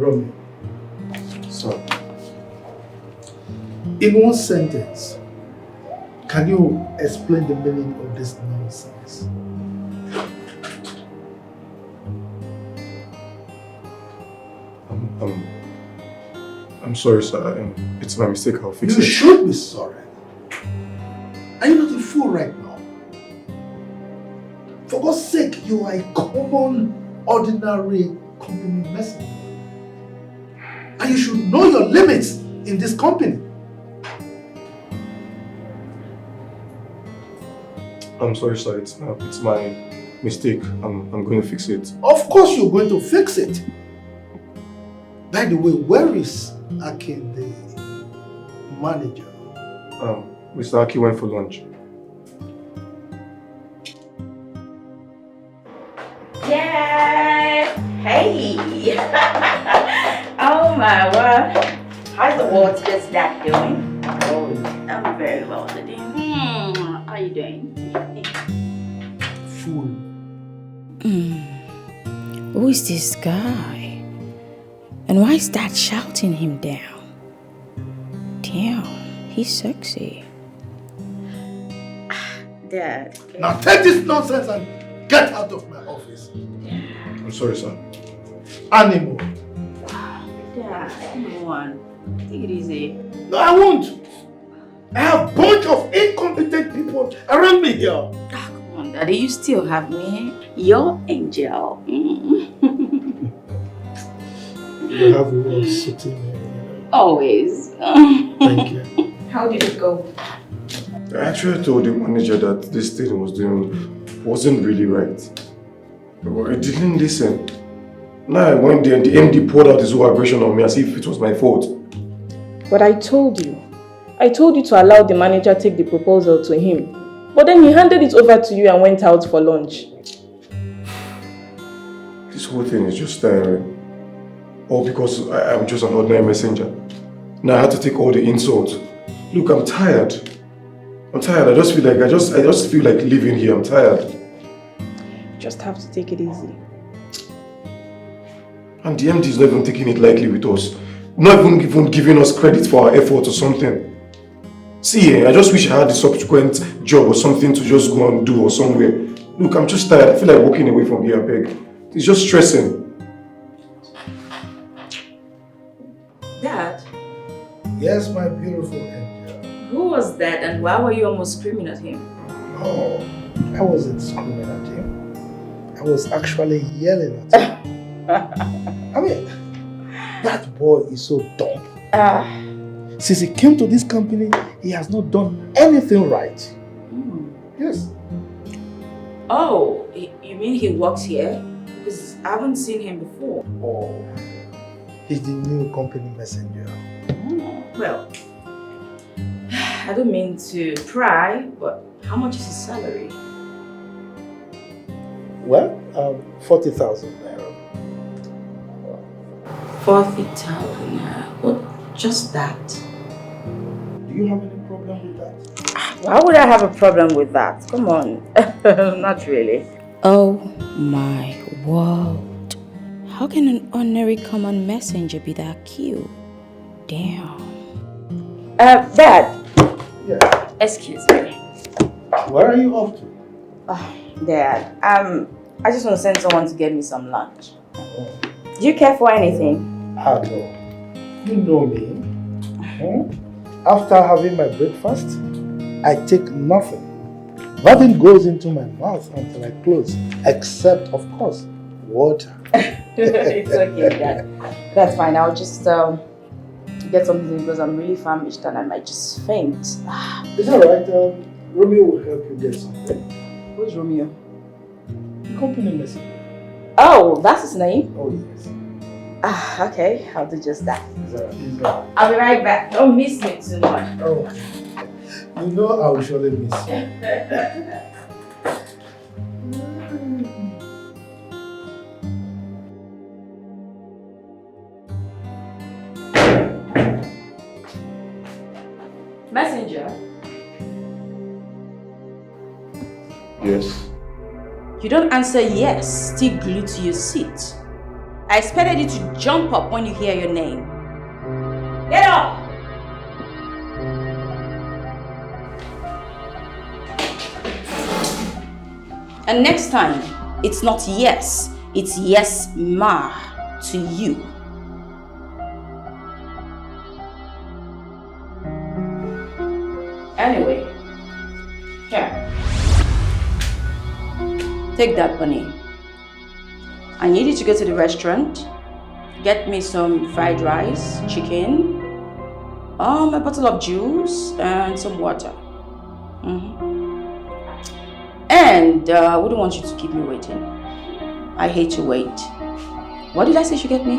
Romeo. Sir. In one sentence, can you explain the meaning of this nonsense? I'm sorry, sir. It's my mistake. I'll fix it. You should be sorry. Are you not a fool right now? For God's sake, you are a common, ordinary company messenger. And you should know your limits in this company. I'm sorry, sir. It's my mistake. I'm going to fix it. Of course you're going to fix it. By the way, where is Aki, the manager? Mr. Aki went for lunch. Yay! Hey! Oh my word! How's the water snack doing? Oh, I'm very well today. How are you doing? Fool. Who is this guy? And why is Dad shouting him down? Damn, he's sexy. Dad. Now take this nonsense and get out of my office. I'm sorry, sir. Animal. Dad, come on. Take it easy. No, I won't. I have a bunch of incompetent people around me here. Oh, come on, Daddy. You still have me. Your angel. You have a way of sitting here. Always. Thank you. How did it go? I actually told the manager that this thing he was doing wasn't really right. But I didn't listen. Now I went there and the MD poured out his whole aggression on me as if it was my fault. But I told you to allow the manager take the proposal to him. But then he handed it over to you and went out for lunch. This whole thing is just tiring. All because I'm just an ordinary messenger. Now I had to take all the insults. Look, I'm tired. I just feel like living here. I'm tired. You just have to take it easy. And the MD is not even taking it lightly with us. Not even giving us credit for our effort or something. See, I just wish I had a subsequent job or something to just go and do or somewhere. Look, I'm just tired. I feel like walking away from here, I beg. It's just stressing. Dad? Yes, my beautiful angel. Who was that and why were you almost screaming at him? Oh, I wasn't screaming at him. I was actually yelling at him. I mean, that boy is so dumb. Since he came to this company, he has not done anything right. Yes. Oh, you mean he works here? Because I haven't seen him before. Oh, he's the new company messenger. Well, I don't mean to pry, but how much is his salary? Well, 40,000 naira. 40,000 naira. What? Just that? Do you have any problem with that? Why would I have a problem with that? Come on. Not really. Oh my world. How can an ordinary common messenger be that cute? Damn. Dad. Yeah. Excuse me. Where are you off to? Dad, I just want to send someone to get me some lunch. Do you care for anything? No. You know me. After having my breakfast, I take nothing. Nothing goes into my mouth until I close, except, of course, water. It's okay, Dad. That's fine. I'll just get something because I'm really famished and I might just faint. It's alright. Romeo will help you get something. Who's Romeo? The company messenger. Oh, that's his name? Oh, yes. Okay. I'll do just that. Is I'll be right back. Don't miss me too much. Oh, you know I will surely miss you. Messenger? Yes. You don't answer yes, still glued to your seat. I expected you to jump up when you hear your name. Get up! And next time, it's not yes, it's yes, ma, to you. Anyway, here. Take that money. I need you to go to the restaurant, get me some fried rice, chicken, a bottle of juice, and some water. And I wouldn't want you to keep me waiting. I hate to wait. What did I say you should get me?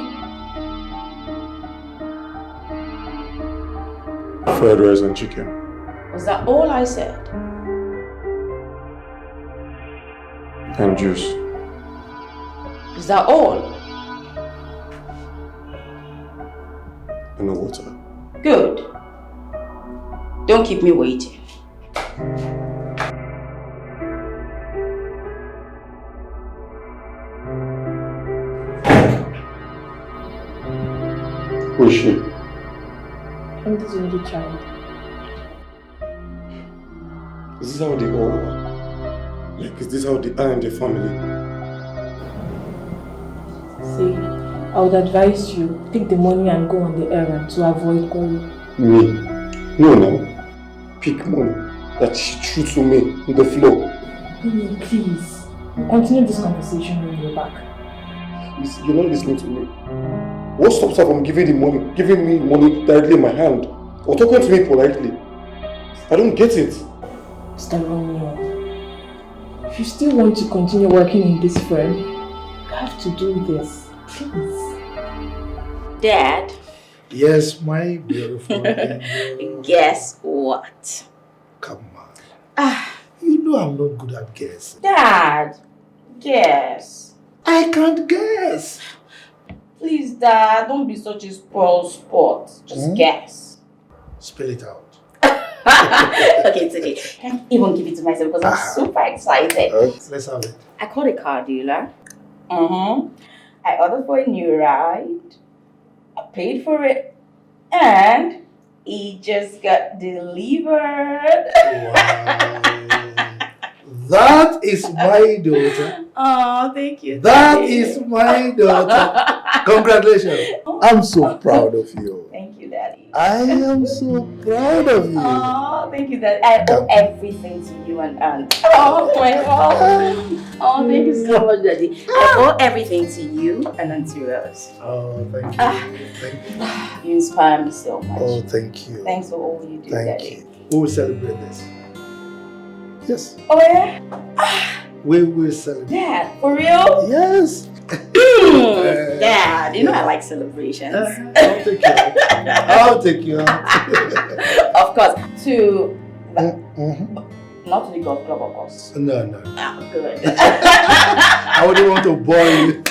Fried rice and chicken. Was that all I said? And juice. Is that all? And no water. Good. Don't keep me waiting. Who is she? I'm this only child. Is this how they all are? Like, is this how they are in the family? See, I would advise you, take the money and go on the errand to avoid quarrel. Me? No. Pick money that she threw to me on the floor. No, please. We'll continue this conversation when you're back. You're not listening to me. What stops her from giving me money directly in my hand? Or talking to me politely? I don't get it. Mr. Romeo, if you still want to continue working in this firm, you have to do this. Please. Dad? Yes, my beautiful angel. Guess what? Come on. You know I'm not good at guessing. Dad, guess. I can't guess. Please, Dad, don't be such a spoiled sport. Just guess. Spell it out. Okay, it's okay. I can't even give it to myself because I'm super excited. Let's have it. I called a car dealer. I ordered for a new ride. I paid for it. And it just got delivered. Wow. That is my daughter. Oh, thank you. That is my daughter. Congratulations. I'm so proud of you. Thank you, Daddy. I am so proud of you. Oh, thank you, Daddy. I owe everything to you and Aunt. Oh, my God. Oh, thank you so much, Daddy. I owe everything to you and Auntie Rose. Oh, thank you. Thank you. You inspire me so much. Oh, thank you. Thanks for all you do, Thank Daddy. you. We will celebrate this. Yes. Oh, yeah? We will celebrate. Dad, for real? Yes. Dad, you know I like celebrations. I'll take you out. I'll take you out. Of course. To... Not to the golf club, of course. No. Oh, good. I wouldn't want to bore you.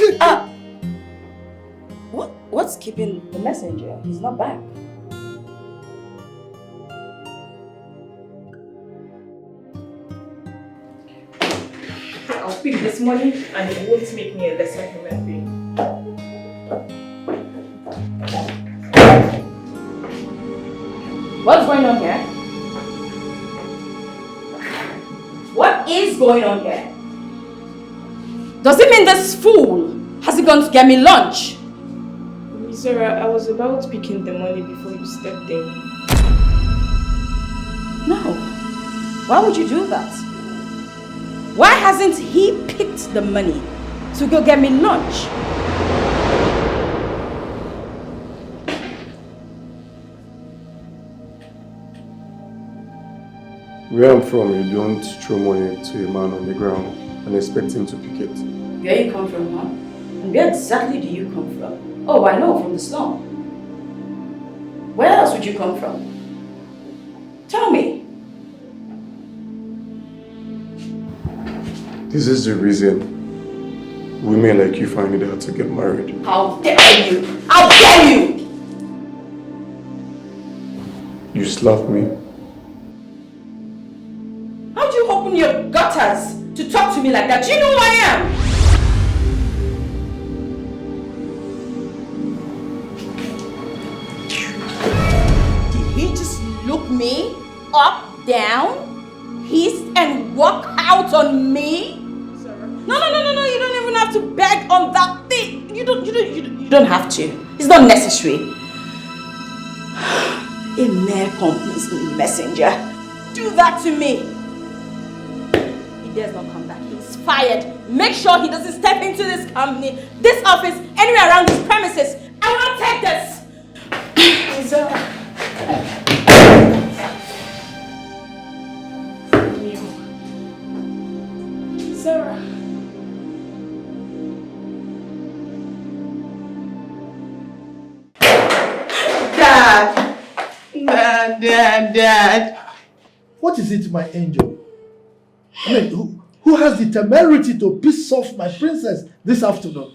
What's keeping the messenger? He's not back. I'll pick this money and it won't make me a lesser human being. What's going on here? What is going on here? Does it mean this fool hasn't gone to get me lunch? Sarah, I was about picking the money before you stepped in. No. Why would you do that? Why hasn't he picked the money to go get me lunch? Where I'm from, you don't throw money to a man on the ground and expect him to pick it. Where you come from, huh? And where exactly do you come from? Oh, I know, from the slum. Where else would you come from? Tell me. This is the reason women like you find it hard to get married. How dare you! How dare you! You slapped me. How do you open your gutters to talk to me like that? Do you know who I am? me? Up, down, hiss and walk out on me? No, you don't even have to beg on that thing. You don't have to. It's not necessary. A mere company's messenger. Do that to me. He dares not come back. He's fired. Make sure he doesn't step into this company, this office, anywhere around this premises. I won't take this. Sarah. Dad. What is it, my angel? I mean, who has the temerity to piss off my princess this afternoon?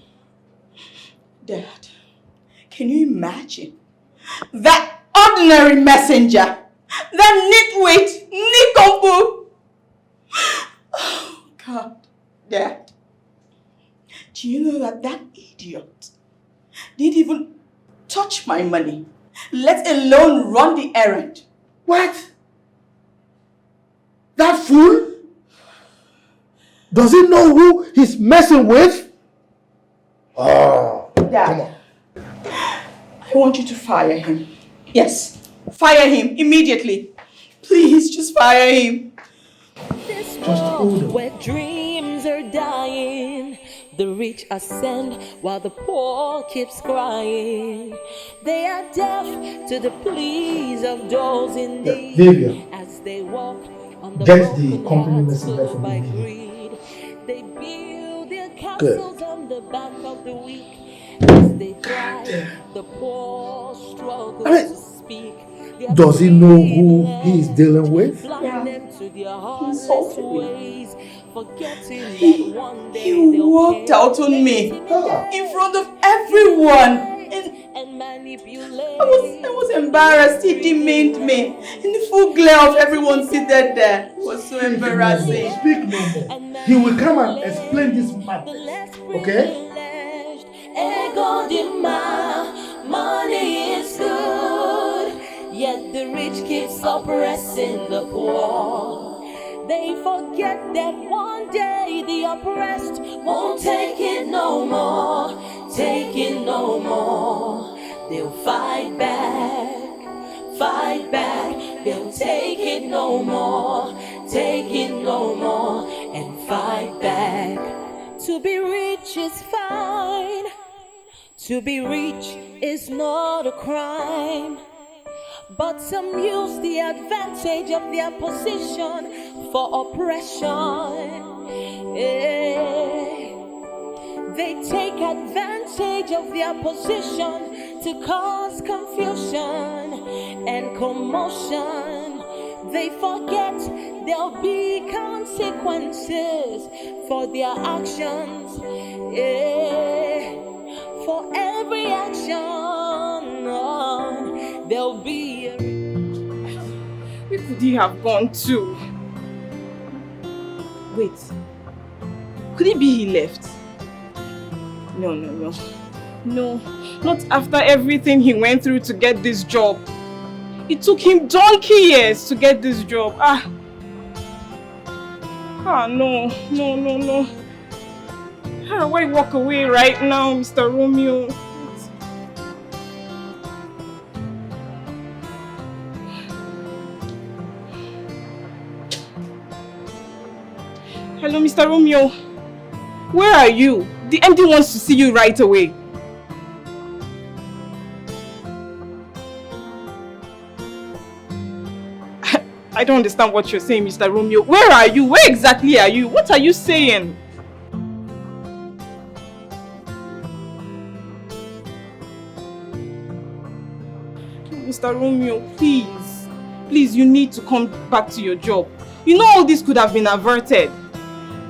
Dad, can you imagine? That ordinary messenger, that nitwit, nincompoop. Oh, God, Dad. Do you know that idiot didn't even touch my money, let alone run the errand? What? That fool? Does he know who he's messing with? Oh, Dad, come on. I want you to fire him. Yes, fire him immediately. Please, just fire him. This Just hold on. where dreams are dying, the rich ascend while the poor keeps crying. They are deaf to the pleas of those in need Vivian, as they walk on the get the broken company hearts messenger full from by me. greed. They build their Good. castles on the back of the weak as they cry. The poor struggle I mean, to speak. does he know who he is dealing with? Yeah. Insulted ways, forgetting He that one day He walked out on me in front of everyone. And I was embarrassed. He demeaned me in the full glare of everyone seated there. It was so embarrassing. Speak no more. He will come and explain this madness. Okay? Ego demand, money is good, yet the rich keeps oppressing the poor. They forget that one day the oppressed won't take it no more, take it no more. They'll fight back, they'll take it no more, take it no more, and fight back. To be rich is fine, to be rich is not a crime. But some use the advantage of their position for oppression. They take advantage of their position to cause confusion and commotion. They forget there'll be consequences for their actions. For every action, there'll be a... Where could he have gone to? Wait. Could it be he left? No. No, not after everything he went through to get this job. It took him donkey years to get this job. No. How do I walk away right now, Mr. Romeo? Hello, Mr. Romeo. Where are you? The MD wants to see you right away. I don't understand what you're saying, Mr. Romeo. Where are you? Where exactly are you? What are you saying? Mr. Romeo, please. Please, you need to come back to your job. You know all this could have been averted.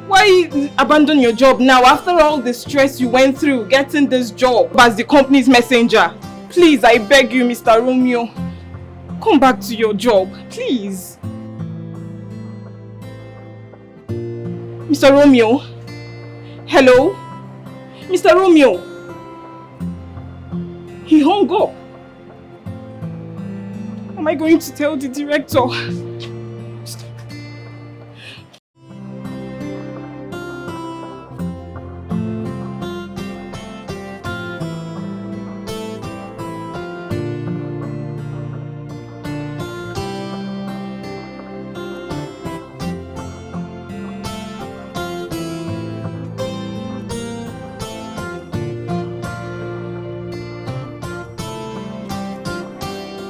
Why abandon your job now after all the stress you went through getting this job as the company's messenger? Please, I beg you, Mr. Romeo. Come back to your job, please. Mr. Romeo? Hello? Mr. Romeo? He hung up. am I going to tell the director?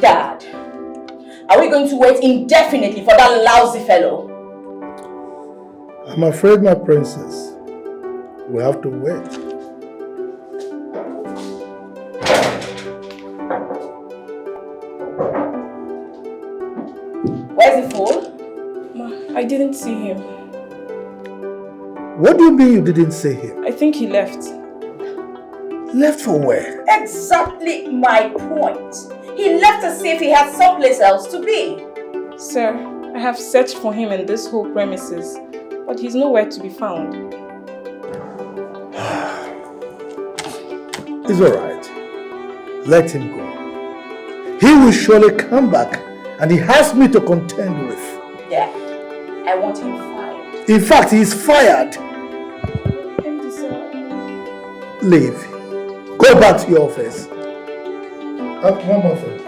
Dad, are we going to wait indefinitely for that lousy fellow? I'm afraid, my princess, we have to wait. Where's the fool? Ma, I didn't see him. What do you mean you didn't see him? I think he left. Left for where? Exactly my point. He left to see if he had someplace else to be. Sir, I have searched for him in this whole premises, but he's nowhere to be found. It's alright. Let him go. He will surely come back, and he has me to contend with. Yeah, I want him fired. In fact, he is fired. Empty, sir. Leave. Go back to your office. One more thing.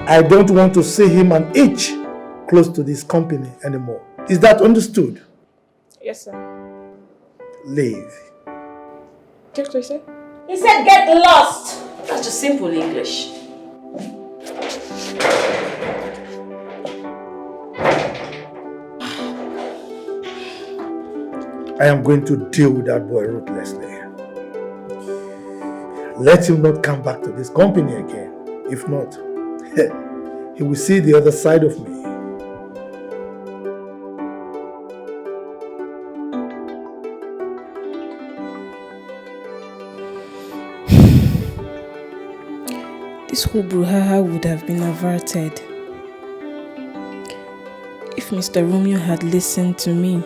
I don't want to see him an inch close to this company anymore. Is that understood? Yes, sir. Leave. What did you say? He said get lost. That's just simple English. I am going to deal with that boy ruthlessly. Let him not come back to this company again. If not, he will see the other side of me. This whole brouhaha would have been averted if Mr. Romeo had listened to me.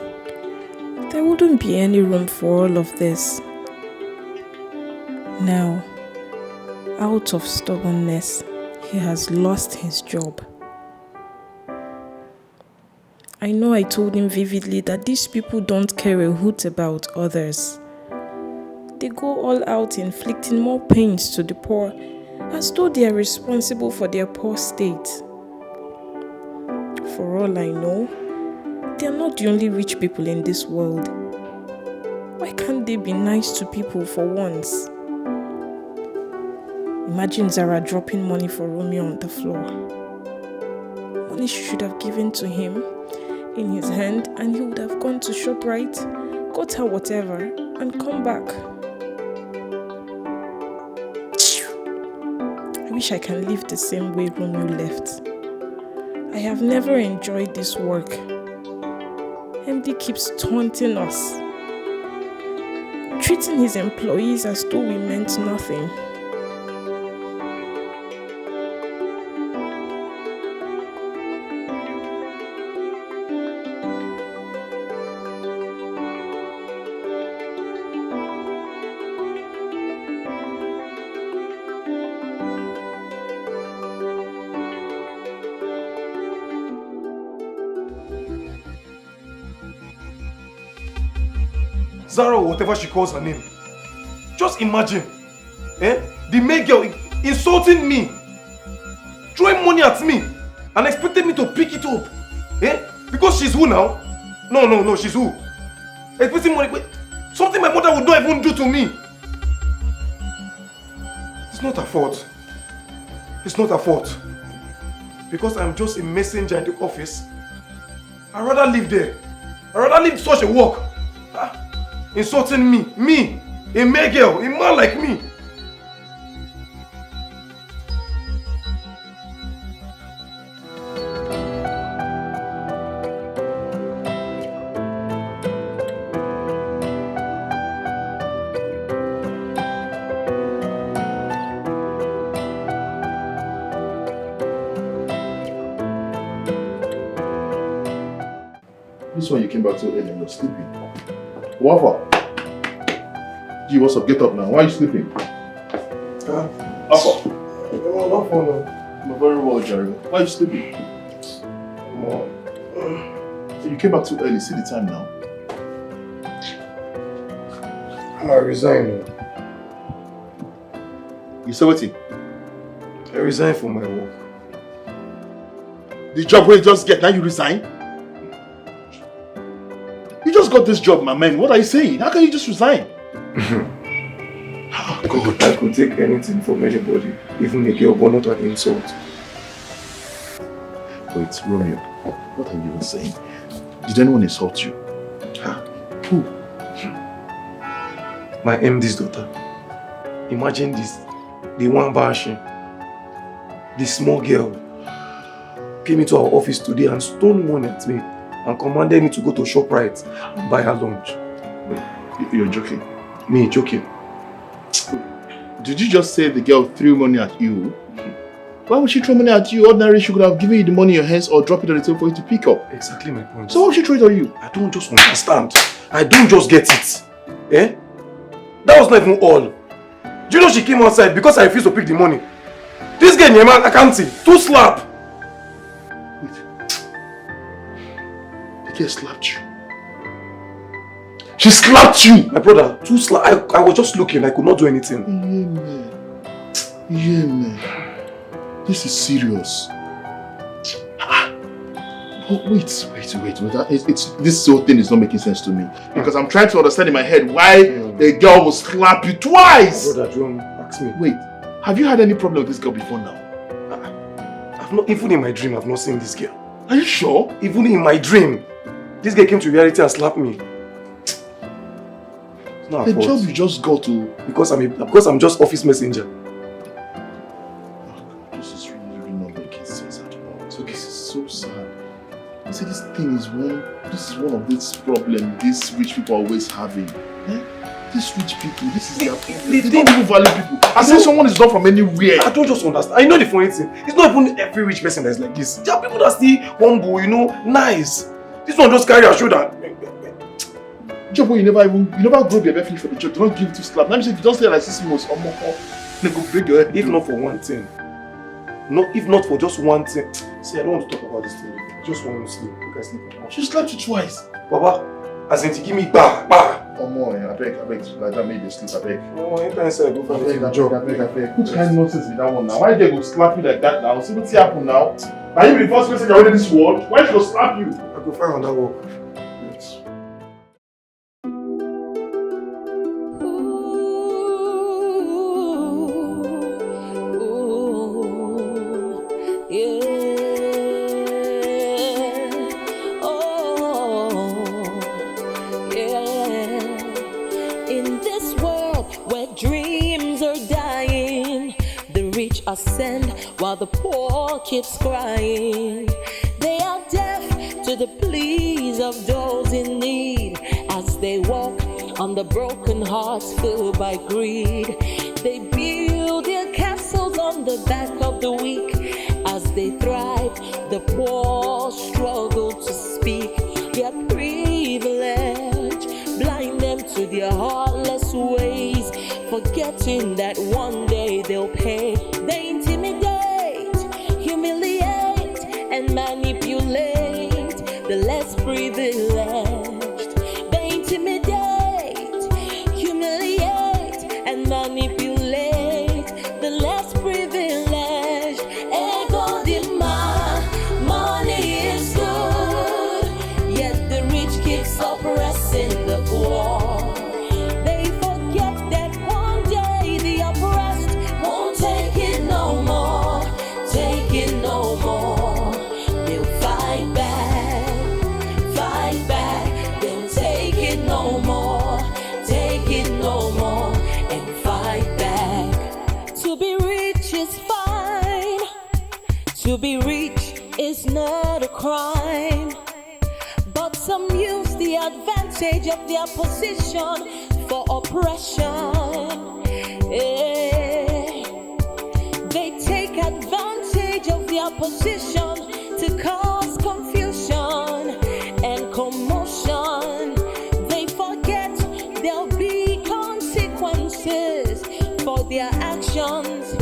There wouldn't be any room for all of this. Now, out of stubbornness, he has lost his job. I know I told him vividly that these people don't care a hoot about others. They go all out inflicting more pains to the poor, as though they are responsible for their poor state. For all I know, they are not the only rich people in this world. Why can't they be nice to people for once? Imagine Zara dropping money for Romeo on the floor. Money she should have given to him in his hand, and he would have gone to ShopRite, got her whatever, and come back. I wish I can live the same way Romeo left. I have never enjoyed this work. MD keeps taunting us, treating his employees as though we meant nothing. Zara or whatever she calls her name. Just imagine, the maid girl insulting me, throwing money at me, and expecting me to pick it up. Because she's who now? No, she's who? Expecting money, but something my mother would not even do to me. It's not her fault. It's not her fault. Because I'm just a messenger in the office. I'd rather live there. I'd rather live such a work. Insulting me, a male girl, a man like me. This one you came back so early and you're sleeping. What? Gee, what's up? Get up now. Why are you sleeping? Oh no. I'm very well, Jerry. Why are you sleeping? Oh. So you came back too early. See the time now. I resigned. You said what? I resigned from my work. The job where you just get, now you resign? You just got this job, my man. What are you saying? How can you just resign? Oh, God, I could take anything from anybody, even a girl, but not an insult. Wait, Romeo, what are you even saying? Did anyone insult you? Huh? Who? My MD's daughter. Imagine this. The one bashing. The small girl came into our office today and stole money at me and commanded me to go to ShopRite and buy her lunch. Wait, you're joking? Me joking. Did you just say the girl threw money at you? Why would she throw money at you? Ordinarily, she could have given you the money in your hands or drop it on the table for you to pick up. Exactly my point. So why would she throw it on you? I don't just understand. I don't just get it. Eh? That was not even all. Do you know she came outside because I refused to pick the money? This girl, Nnebe, I can't see. 2 slap. Wait. The girl slapped you. She slapped you! My brother, 2 slap. I was just looking. I could not do anything. Yeah, man. This is serious. Oh, wait. This whole thing is not making sense to me. Because I'm trying to understand in my head why the girl will slap you twice! My brother, John, ask me. Wait, have you had any problem with this girl before now? I've not, even in my dream, I've not seen this girl. Are you sure? Even in my dream, this girl came to reality and slapped me. It's not her The fault. job you just got to... Because I'm just office messenger. This is really not making sense at all. So this is so sad. You see, this is one of these problems these rich people are always having. Eh? These rich people, this is their problem. They don't even value people. I say someone is not from anywhere. I don't just understand. I know the funny thing. It's not even every rich person that's like this. There are people that still humble, nice. This one just carry a shoulder. Job where you never grow your finish for the job. Do not give it to slap. Let me say if you don't stay like 6 months or more, they go break your head. If not for one thing. If not for just one thing. See, I don't want to talk about this thing. I just want to sleep. You can sleep. She slapped you twice. Baba, as in to give me bah. Oh more, I beg. Like that made you sleep, I beg. Oh, anytime I say I go for the job. I beg. What kind of nonsense is that one now? Why they go slap you like that now? See what's happened now? Are you the first person you're in this world? Why should I slap you? I go find on that work. Ascend while the poor keeps crying. They are deaf to the pleas of those in need as they walk on the broken hearts filled by greed. They build their castles on the back of the weak as they thrive. The poor struggle to speak their privilege, blind them to their heartless ways, forgetting that one day they'll pay. They intimidate, humiliate, and manipulate the less privileged. They intimidate, humiliate, and manipulate the less privileged. Ego demand, money is good, yet the rich keeps oppressing the poor. To be rich is not a crime, but some use the advantage of their position for oppression. They take advantage of their position to cause confusion and commotion. They forget there'll be consequences for their actions.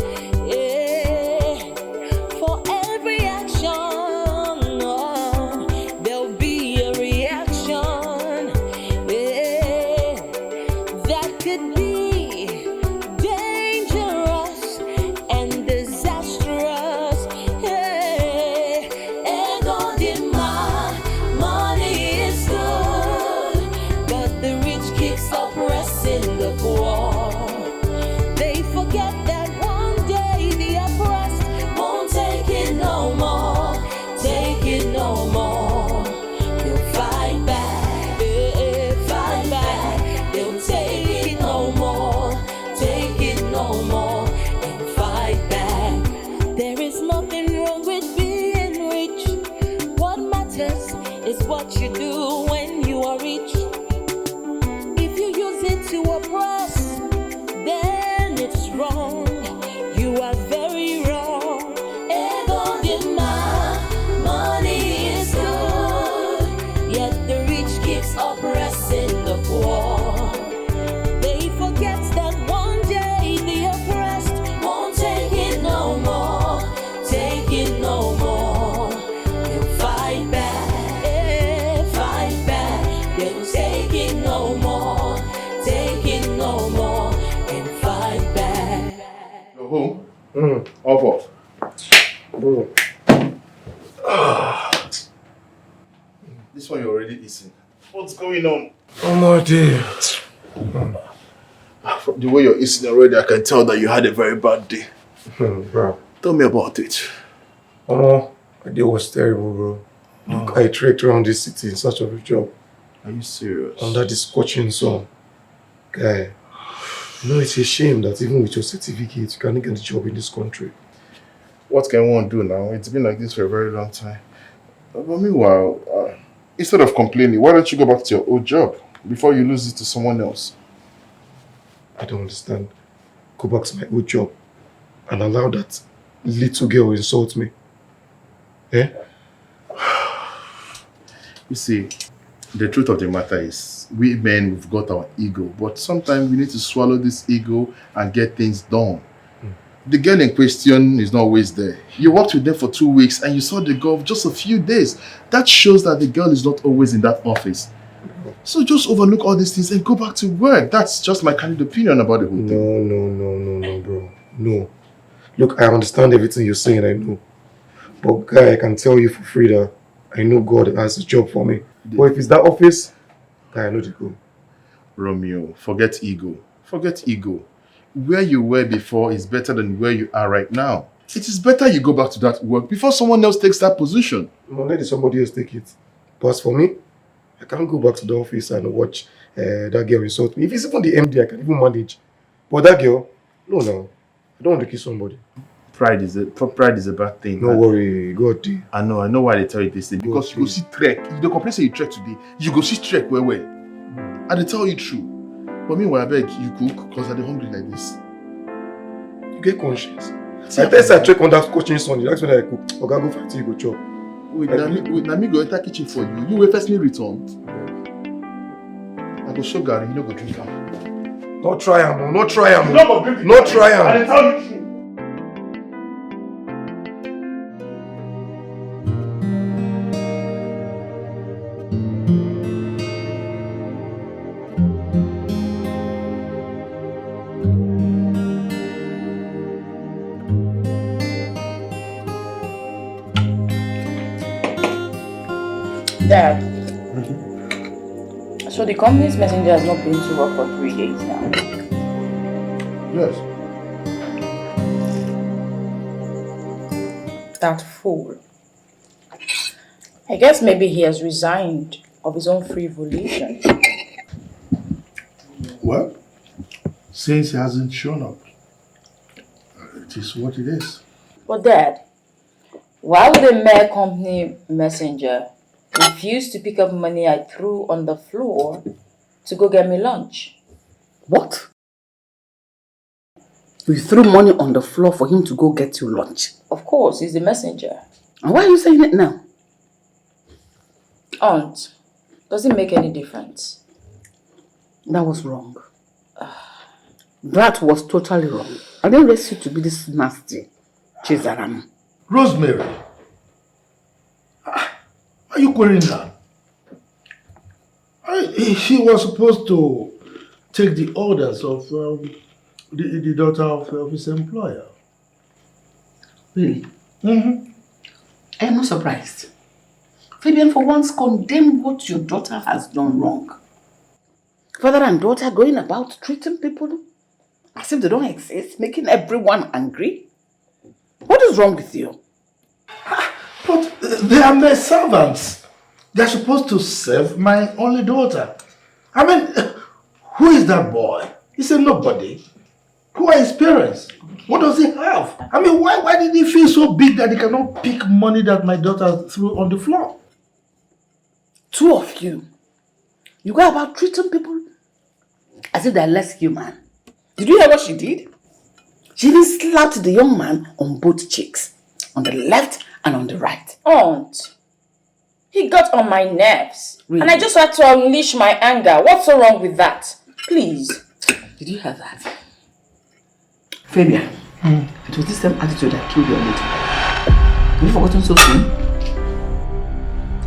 is what you do when you are rich. If you use it to oppress, then it's wrong. You are very wrong. Ego demand, money is good, yet the rich keeps oppressing the poor. They forget that one day the oppressed won't take it no more, take it no more. They'll fight back, fight back. They'll take it no more, take it no more, and fight back. You're home? Off. This one you're already eating. What's going on? Oh my dear. From the way you're eating already, I can tell that you had a very bad day. Bro. Tell me about it. Oh, my day was terrible, bro. Look, I trekked around this city in search of a job. Are you serious? Under this scorching sun. Guy, you know it's a shame that even with your certificate, you can't get a job in this country. What can one do now? It's been like this for a very long time. But meanwhile, instead of complaining, why don't you go back to your old job before you lose it to someone else? I don't understand. Go back to my old job and allow that little girl insult me. Eh? You see, the truth of the matter is, we men, we've got our ego, but sometimes we need to swallow this ego and get things done. The girl in question is not always there. You worked with them for 2 weeks and you saw the girl just a few days. That shows that the girl is not always in that office. So just overlook all these things and go back to work. That's just my candid opinion about the whole thing. No, bro. No. Look, I understand everything you're saying, I know. But guy, I can tell you for free that I know God has a job for me. But if it's that office, guy, I know to go. Romeo, forget ego. Forget ego. Where you were before is better than where you are right now. It is better you go back to that work before someone else takes that position. No, let somebody else take it. But as for me, I can't go back to the office and watch that girl insult me. If it's even the MD, I can even manage. But that girl, no. I don't want to kill somebody. Pride is a bad thing. No worry, God. I know why they tell you this thing. Because you go see trek. If the complaint say you trek today, you go see trek where. And they tell you true. But meanwhile, I beg you cook because I'm hungry like this. You get conscience. I tell you I check on that coaching Sunday. That's when I cook. Okay, go fight till you go chop. Wait, let me go enter kitchen for you. You will first me return. I go show Gary, you no go drink am. Not try am, not try am. Not try am. I tell you true. Dad, so the company's messenger has not been to work for 3 days now. Yes. That fool. I guess maybe he has resigned of his own free volition. Well, since he hasn't shown up, it is what it is. But Dad, why would a mere company messenger refuse to pick up money I threw on the floor to go get me lunch? What? You threw money on the floor for him to go get you lunch? Of course, he's the messenger. And why are you saying it now? Aunt, does it make any difference? That was wrong. That was totally wrong. I didn't raise you to be this nasty. Chizaram. Rosemary, are you querying her? She was supposed to take the orders of the daughter of his employer. Really? Mm-hmm. I am not surprised. Fabian, for once, condemn what your daughter has done wrong. Father and daughter going about treating people as if they don't exist, making everyone angry. What is wrong with you? But they are my servants. They are supposed to serve my only daughter. I mean, who is that boy? He's a nobody. Who are his parents? What does he have? I mean, why did he feel so big that he cannot pick money that my daughter threw on the floor? Two of you. You go about treating people as if they're less human. Did you hear what she did? She even slapped the young man on both cheeks. On the left and on the right. Aunt, he got on my nerves. Really? And I just had to unleash my anger. What's so wrong with that? Please. Did you hear that? Fabian, it was this same attitude that killed your lady. Have you forgotten so soon?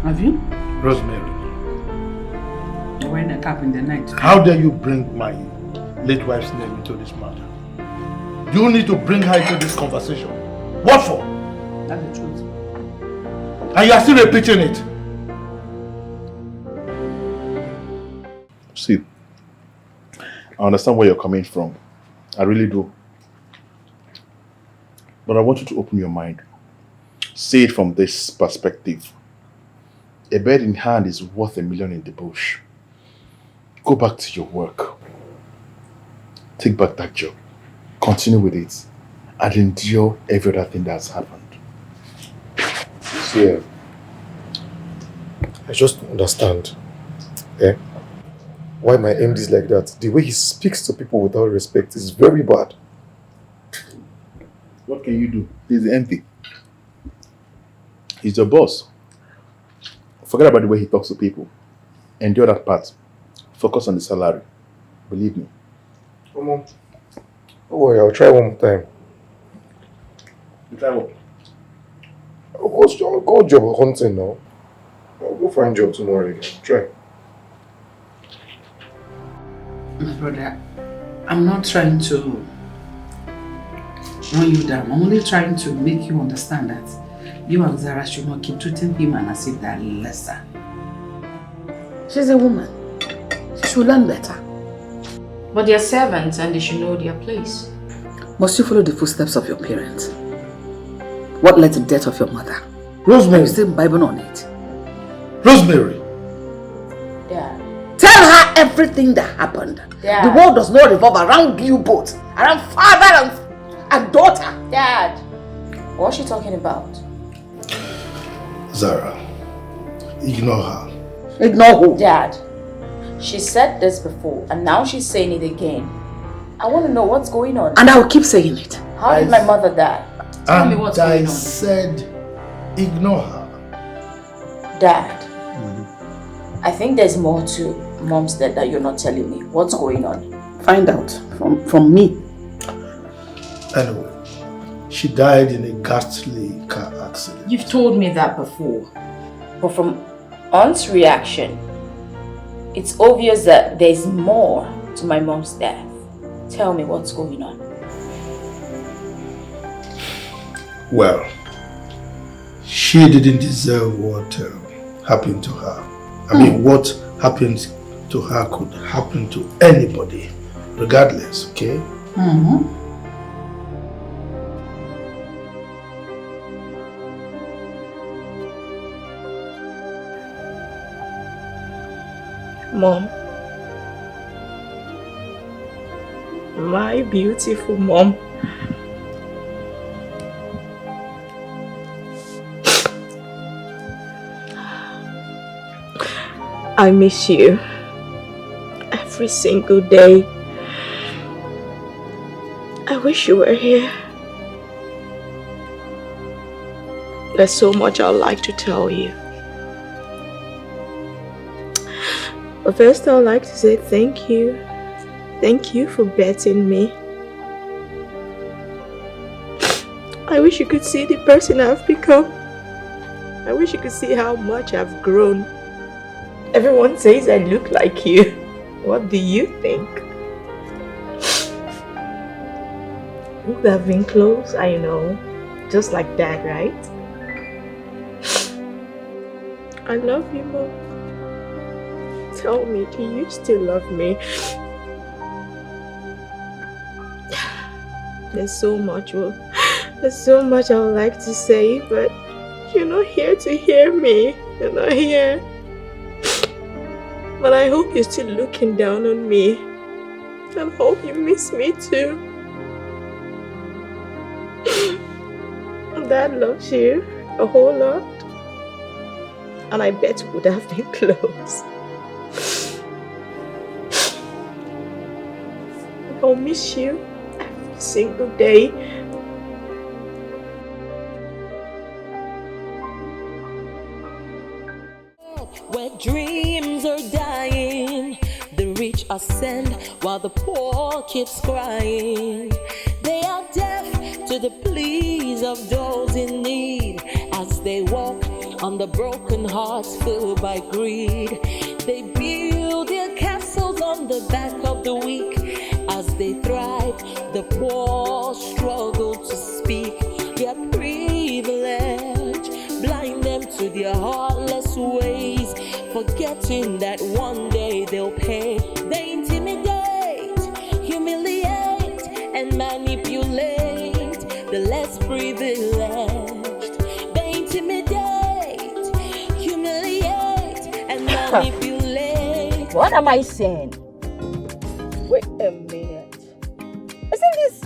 Have you? Rosemary, You're wearing a cap in the night. how dare you bring my late wife's name into this matter? You need to bring her into this conversation. What for? That's the truth. And you are still repeating it. See, I understand where you're coming from. I really do. But I want you to open your mind. See it from this perspective. A bird in hand is worth 1,000,000 in the bush. Go back to your work. Take back that job. Continue with it. And endure every other thing that has happened. See, I just don't understand. Why my MD is like that. The way he speaks to people without respect is very bad. What can you do? He's empty. He's your boss. Forget about the way he talks to people. Endure that part. Focus on the salary. Believe me. Come on. Don't worry, I'll try one more time. You try what? I'll go job hunting now. I'll go find job tomorrow again. Try. My brother, I'm not trying to run you down. I'm only trying to make you understand that you and Zara should not keep treating him as if they're lesser. She's a woman. She should learn better. But they're servants and they should know their place. Must you follow the footsteps of your parents? What led to the death of your mother? Rosemary. You still Bible on it. Rosemary. Dad. Tell her everything that happened. Dad. The world does not revolve around you both. Around father and daughter. Dad. What's she talking about? Zara, ignore her. Ignore who? Dad. She said this before and now she's saying it again. I want to know what's going on. And I will keep saying it. How did my mother die? Tell me what's going on. I said ignore her. Dad. I think there's more to Mom's death that you're not telling me. What's going on? Find out from me. Anyway, she died in a ghastly car accident. You've told me that before. But from Aunt's reaction, it's obvious that there's more to my mom's death. Tell me what's going on. Well, she didn't deserve what happened to her. I mean, what happened to her could happen to anybody, regardless, okay? Mom. My beautiful mom. I miss you every single day. I wish you were here. There's so much I'd like to tell you. But first, I'd like to say thank you. Thank you for betting me. I wish you could see the person I've become. I wish you could see how much I've grown. Everyone says I look like you. What do you think? We could have been close, I know. Just like Dad, right? I love you, Mom. Tell me, do you still love me? There's so much I would like to say, but you're not here to hear me. You're not here. But I hope you're still looking down on me. I hope you miss me too. Dad loves you a whole lot. And I bet we would have been close. I'll miss you every single day. Where dreams are dying, the rich ascend while the poor keeps crying. They are deaf to the pleas of those in need as they walk on the broken hearts filled by greed. They build their castles on the back of the weak. As they thrive, the poor struggle to speak. Their privilege blind them to their heartless ways, forgetting that one day they'll pay. They intimidate, humiliate, and manipulate the less privileged. They intimidate, humiliate, and manipulate. What am I saying? Wait a minute. Isn't this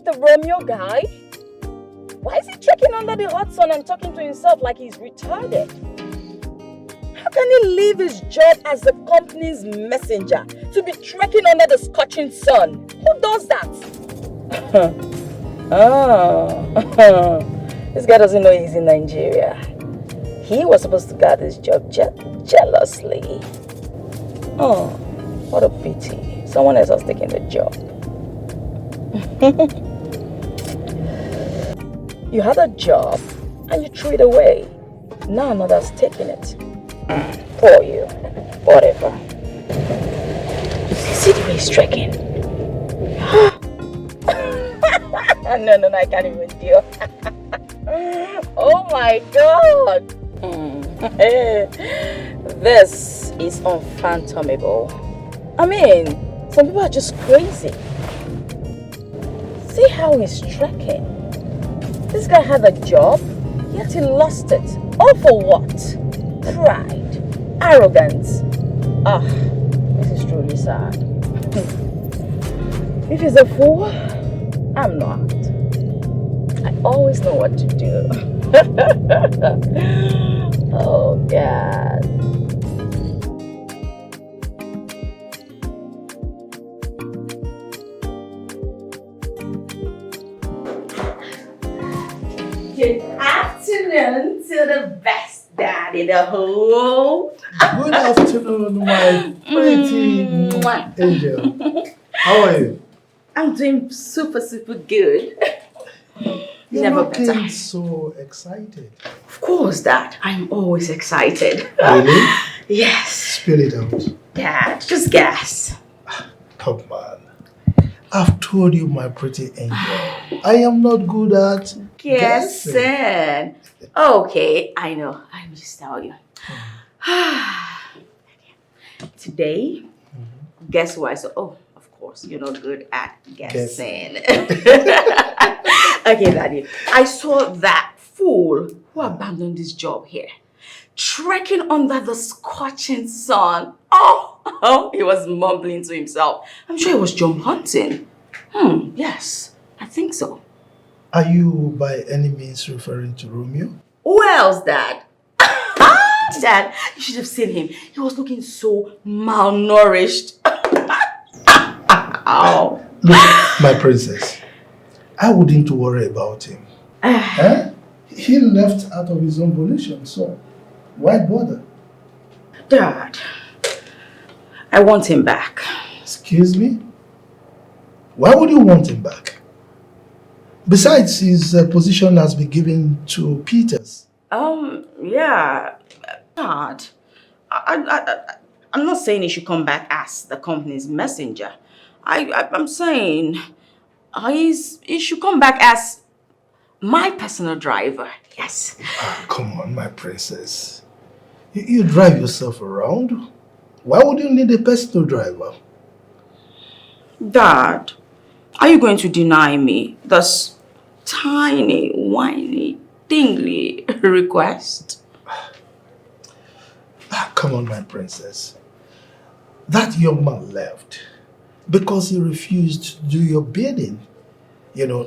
the Romeo guy? Why is he trekking under the hot sun and talking to himself like he's retarded? How can he leave his job as the company's messenger to be trekking under the scorching sun? Who does that? This guy doesn't know he's in Nigeria. He was supposed to guard his job jealously. Oh, what a pity. Someone else has taken the job. You had a job and you threw it away. Now another's taking it. Poor you. Whatever. See the way he's trekking. No, I can't even deal. Oh my God. This is unfathomable. I mean, some people are just crazy. See how he's trekking. This guy had a job, yet he lost it. All for what? Pride, arrogance. This is truly sad. If he's a fool, I'm not. I always know what to do. Oh God. Good afternoon to the best dad in the whole. Good afternoon, my pretty angel. How are you? I'm doing super good. You're Never looking better. so excited. Of course, Dad. I'm always excited. Really? Yes. Spill it out. Dad, just guess. Come on. I've told you, my pretty angel, I am not good at Guessing. Okay, I know. Let me just tell you. Today, guess who I saw? Oh, of course, you're not good at guessing. Okay, Daddy. I saw that fool who abandoned his job here, trekking under the scorching sun. Oh, he was mumbling to himself. I'm sure he was jump hunting. Yes, I think so. Are you by any means referring to Romeo? Who else, Dad? Dad, you should have seen him. He was looking so malnourished. Ow. Look, my princess, I wouldn't worry about him. He left out of his own volition, so why bother? Dad, I want him back. Excuse me? Why would you want him back? Besides, his position has been given to Peters. Yeah. Dad, I'm not saying he should come back as the company's messenger. I'm saying he should come back as my personal driver. Yes. Come on, my princess. You drive yourself around. Why would you need a personal driver? Dad, are you going to deny me this tiny, whiny, dingly request? Come on, my princess. That young man left because he refused to do your bidding.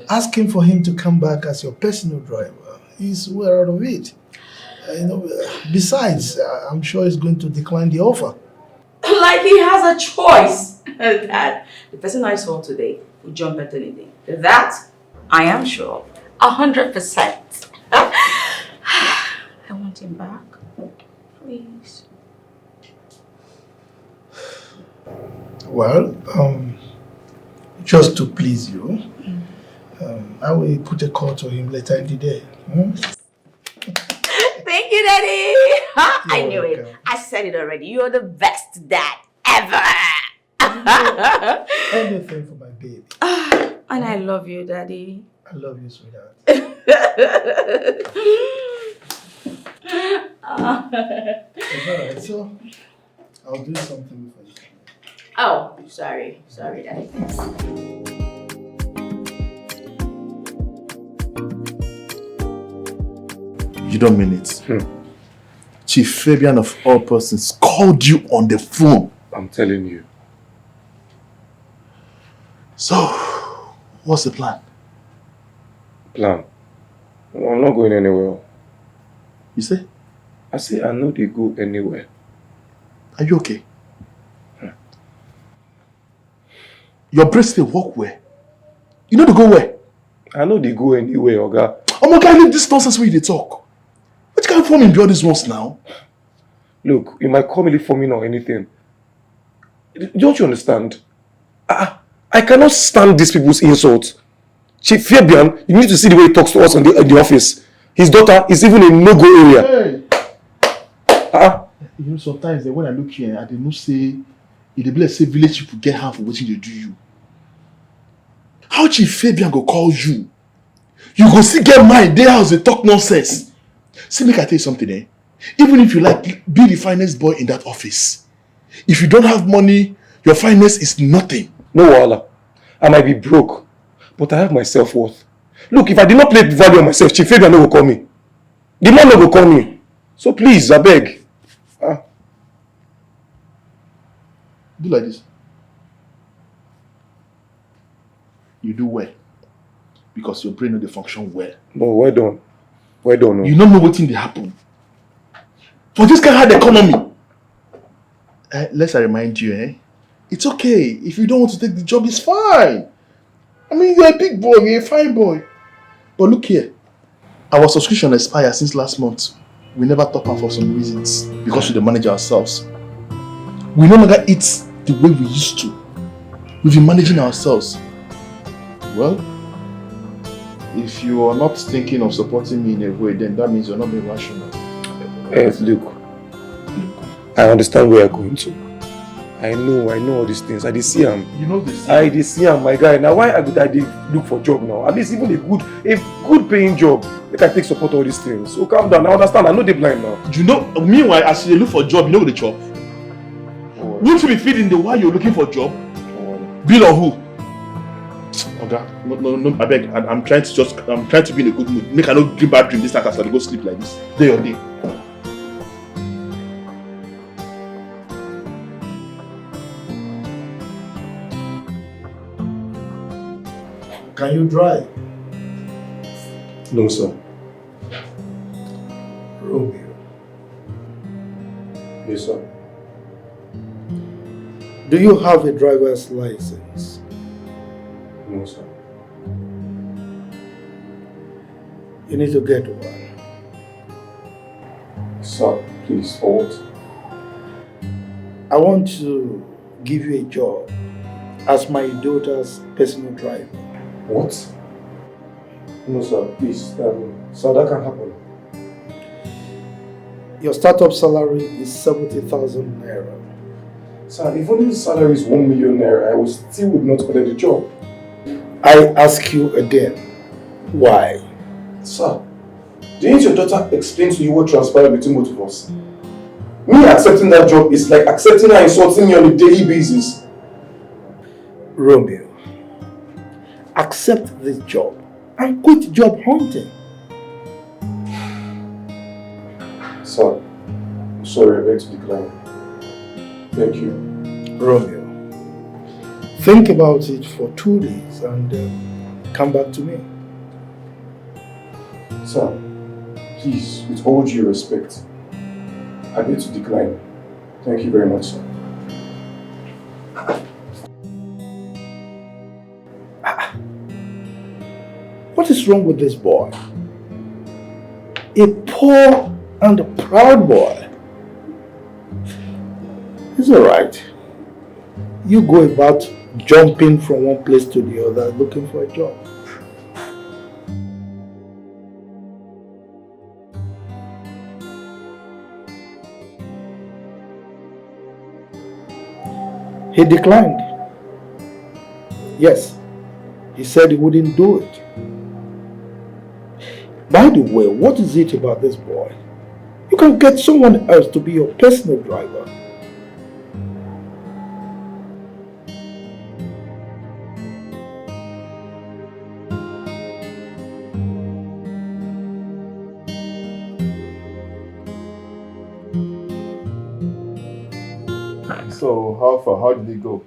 Asking for him to come back as your personal driver is well out of it. Besides, I'm sure he's going to decline the offer. Like he has a choice. That the person I saw today would jump at anything. That I am sure. 100%. I want him back. Please. Well, just to please you, I will put a call to him later in the day. Thank you, Daddy. I knew it. I said it already. You're the best dad ever. Anything for my baby. And I love you, Daddy. I love you, sweetheart. It's alright, so I'll do something before you come. Oh, sorry. Sorry, Daddy. You don't mean it. Chief Fabian of all persons called you on the phone. I'm telling you. So, what's the plan? Plan? I'm not going anywhere. You say? I say I know they go anywhere. Are you okay? Your brace they walk where? You know they go where? I know they go anywhere, Oga. Oh my God, leave this nonsense where they talk. What kind of form in these ones now? Look, you might call me forming or anything. Don't you understand? I cannot stand these people's insults. Chief Fabian, you need to see the way he talks to us in the office. His daughter is even in no-go area. Hey. You know, sometimes when I look here, I did not say, if the blessed village people get half of what they do you. How Chief Fabian go call you? You go see get my day house, they talk nonsense. See, make I tell you something, eh? Even if you like, be the finest boy in that office. If you don't have money, your finance is nothing. No wahala. I might be broke, but I have my self-worth. Look, if I did not play value on myself, Chief Fabian no will call me. The man no will call me. So please, I beg. Do like this. You do well. Because your brain no dey function well. No, well done. Well done. No. You don't know what thing dey happen. For this kind of hard economy. Let's remind you, it's okay. If you don't want to take the job, it's fine. I mean, you're a big boy, you're a fine boy. But look here. Our subscription expired since last month. We never top up for some reasons. Because we don't manage ourselves. We no longer eat the way we used to. We've been managing ourselves. Well, if you are not thinking of supporting me in a way, then that means you're not being rational. Yes, look. I understand where you're going to. I know all these things. I did see him. You know this. I did see him, my guy. Now why I did look for a job now? At least even a good paying job. Make I take support all these things. So calm down. I understand. I know they're blind now. You know, meanwhile, as you look for a job, you know the job. Won't you be feeding the while you're looking for a job? Bill or who? Okay. No, I beg. I'm trying to be in a good mood. Make I not dream bad dream this night after I go sleep like this. Day or day. Can you drive? No, sir. Romeo. Yes, sir. Do you have a driver's license? No, sir. You need to get one. Sir, please, for what? I want to give you a job as my daughter's personal driver. What? No, sir, please. Sir, that can't happen. Your startup salary is 70,000 naira. Sir, if only the salary is 1 million naira, I would not collect the job. I ask you again, why? Sir, didn't your daughter explain to you what transpired between both of us? Me accepting that job is like accepting her insulting me on a daily basis. Romeo, accept this job and quit job hunting. Sir, I'm sorry, I beg to decline. Thank you. Romeo, think about it for 2 days and come back to me. Sir, Please, with all due respect, I need to decline. Thank you very much, sir. What is wrong with this boy? A poor and a proud boy. It's alright. You go about jumping from one place to the other looking for a job. He declined. Yes, he said he wouldn't do it. By the way, what is it about this boy? You can get someone else to be your personal driver. So, how far? How did it go?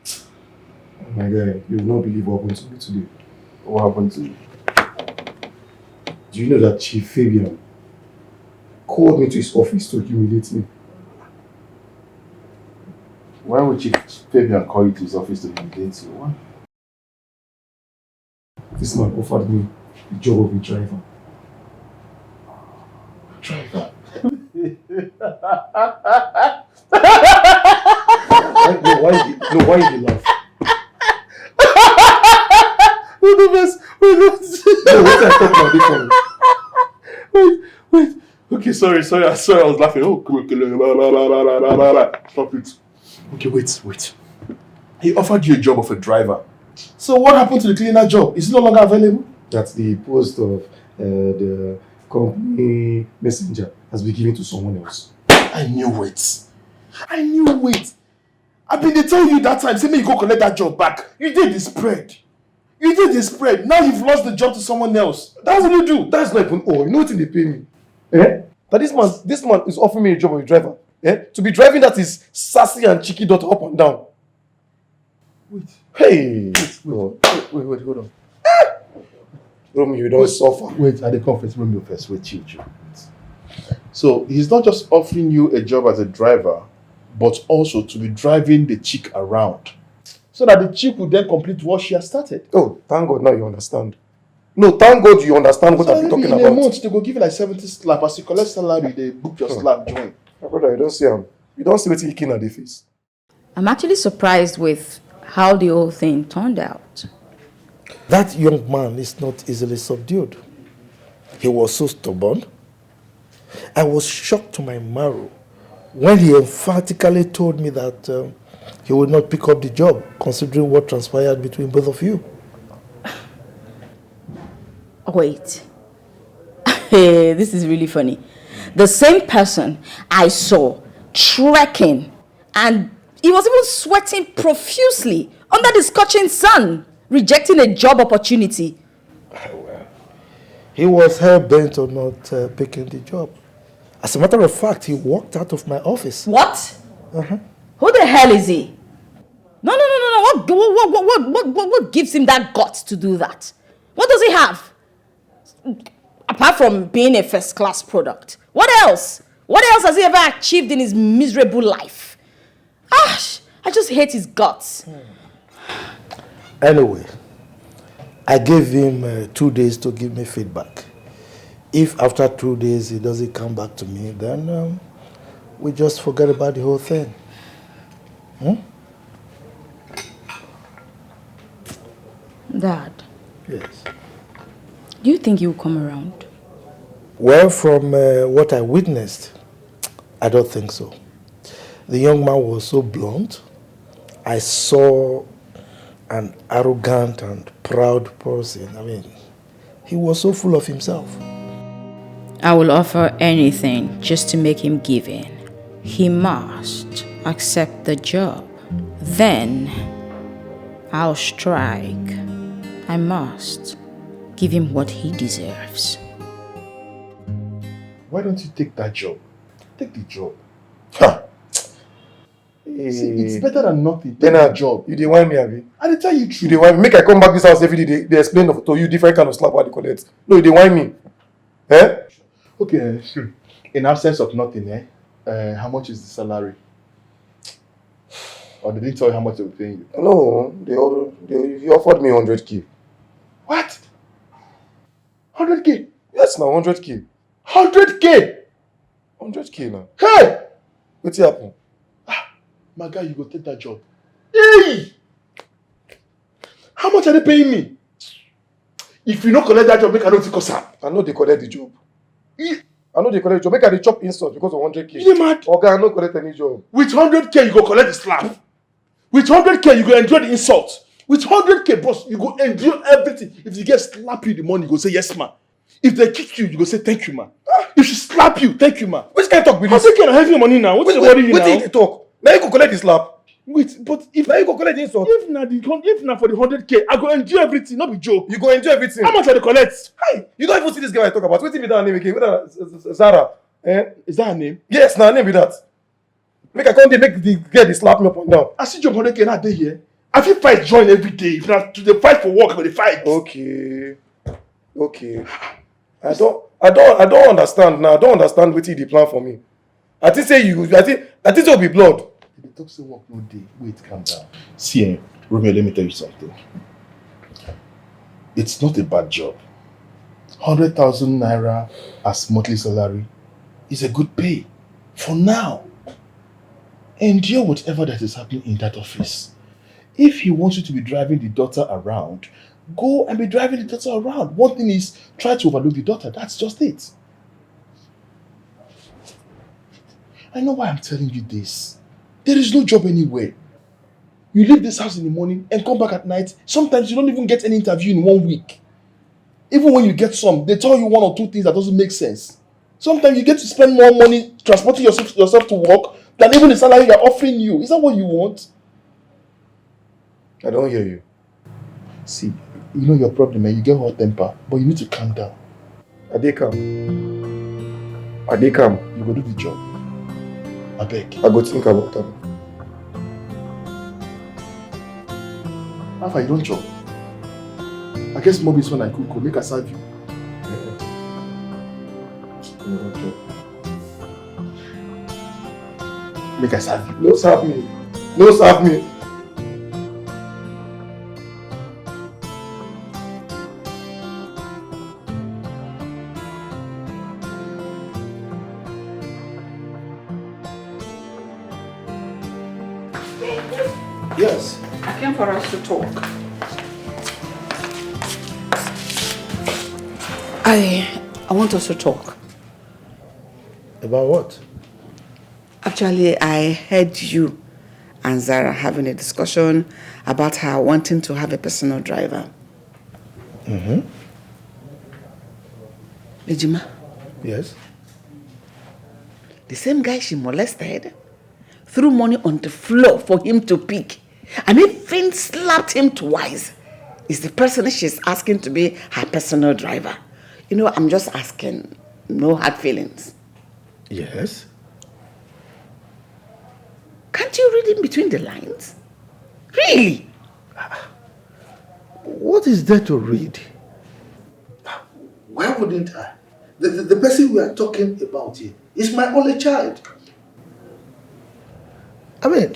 Oh my God, you will not believe what happened to me today. What happened to you? Do you know that Chief Fabian called me to his office to humiliate me? Why would Chief Fabian call you to his office to humiliate you? Why? This man offered me the job of a driver. Driver? Why did you laugh? Wait, okay, sorry, I was laughing. Oh, stop it. Okay, wait. He offered you a job of a driver. So what happened to the cleaner job? Is it no longer available? That the post of the company messenger has been given to someone else. I knew it. I've been telling you that time, say me you go collect that job back. You did the spread. Now you've lost the job to someone else. That's what you do. That's not even all. You know what they pay me? But this man is offering me a job of a driver. To be driving that is sassy and cheeky daughter up and down. Wait. Hey! Wait, hold on. Romeo, you don't suffer. Wait, at the conference, Romeo first. Wait, chill. So, he's not just offering you a job as a driver, but also to be driving the chick around. So that the chick will then complete what she has started. Oh, thank God now you understand. No, thank God you understand what I've been talking about. In a month, they go give you like 70 slap. As you collect salary, they book your slap join. My brother, you don't see him. You don't see what he looking at the face. I'm actually surprised with how the whole thing turned out. That young man is not easily subdued. He was so stubborn. I was shocked to my marrow when he emphatically told me that he would not pick up the job, considering what transpired between both of you. Wait. Hey, this is really funny. The same person I saw trekking, and he was even sweating profusely under the scorching sun, rejecting a job opportunity. Well, he was hell-bent on not picking the job. As a matter of fact, he walked out of my office. What? Uh-huh. Who the hell is he? No. What gives him that guts to do that? What does he have? Apart from being a first-class product. What else? What else has he ever achieved in his miserable life? I just hate his guts. Anyway, I gave him 2 days to give me feedback. If after 2 days he doesn't come back to me, then we just forget about the whole thing. Dad. Yes. Do you think he will come around? Well, from what I witnessed, I don't think so. The young man was so blunt. I saw an arrogant and proud person. I mean, he was so full of himself. I will offer anything just to make him give in. He must accept the job. Then I'll strike. I must give him what he deserves. Why don't you take that job? Take the job. Hey. See, it's better than nothing. Take Leonard, the job. You didn't want me, Abi. I didn't tell you true. You didn't want me. Make I come back this house every day. They explain to you different kind of slap what they collect. No, you didn't want me. Okay, sure. In absence of nothing, how much is the salary? Or they didn't tell you how much they were paying you? No, he offered me 100k. What? 100k? Yes, now 100k. 100k? 100k now. Hey! What's happened? My guy, you go take that job. Hey! How much are they paying me? If you don't collect that job, make I don't take us up. I know they collect the job. I know they collect the job. Make I dey chop insult because of 100k. You mad? Okay, I no collect any job. With 100k, you go collect the slap. With 100k, you go endure the insult. With 100k, boss, you go endure everything. If you get slap you in the morning, you go say yes, ma. If they kick you, you go say thank you, ma. If she slap you, thank you, ma. Which kind of talk be this? I'm taking heavy money now. What's the worry you now? Wait till they talk. Now you go collect the slap. Wait, but if Now you go collect the insult. if not for the 100k, I go endure everything, not be joke. You go enjoy everything. How much are they collect? Hey, you don't even see this girl I talk about. Wait till me that name again. Wait, Zara. Is that her name? Yes, now name be that. Make I come there, make the girl dey slap me up and down. I see job 100k now dey here. I feel fight join every day. If not to the fight for work, but they fight. Okay. I don't understand now. I don't understand wetin the plan for me. I think say it will be blood. They talk say work no day. Wait, calm down. See, Romeo, let me tell you something. It's not a bad job. 100,000 naira as monthly salary is a good pay for now. Endure whatever that is happening in that office. If he wants you to be driving the daughter around, go and be driving the daughter around. One thing is, try to overlook the daughter. That's just it. I know why I'm telling you this. There is no job anywhere. You leave this house in the morning and come back at night. Sometimes you don't even get any interview in 1 week. Even when you get some, they tell you 1 or 2 things that doesn't make sense. Sometimes you get to spend more money transporting yourself to work than even the salary they're offering you. Is that what you want? I don't hear you. See, you know your problem, and you get hot temper, but you need to calm down. I dey calm. You go do the job. I beg. I go think about that. How far you don't chop? I guess maybe it's when I cook, make I serve you. Make I serve you. No serve me. No serve me. Yes. I came for us to talk. I want us to talk. About what? Actually, I heard you and Zara having a discussion about her wanting to have a personal driver. Mm-hmm. Ejima, Yes. the same guy she molested threw money on the floor for him to pick and even slapped him twice. Is the person she's asking to be her personal driver. You know, I'm just asking, no hard feelings. Yes. Can't you read in between the lines? Really? What is there to read? Why wouldn't I? The person we are talking about here is my only child. I mean,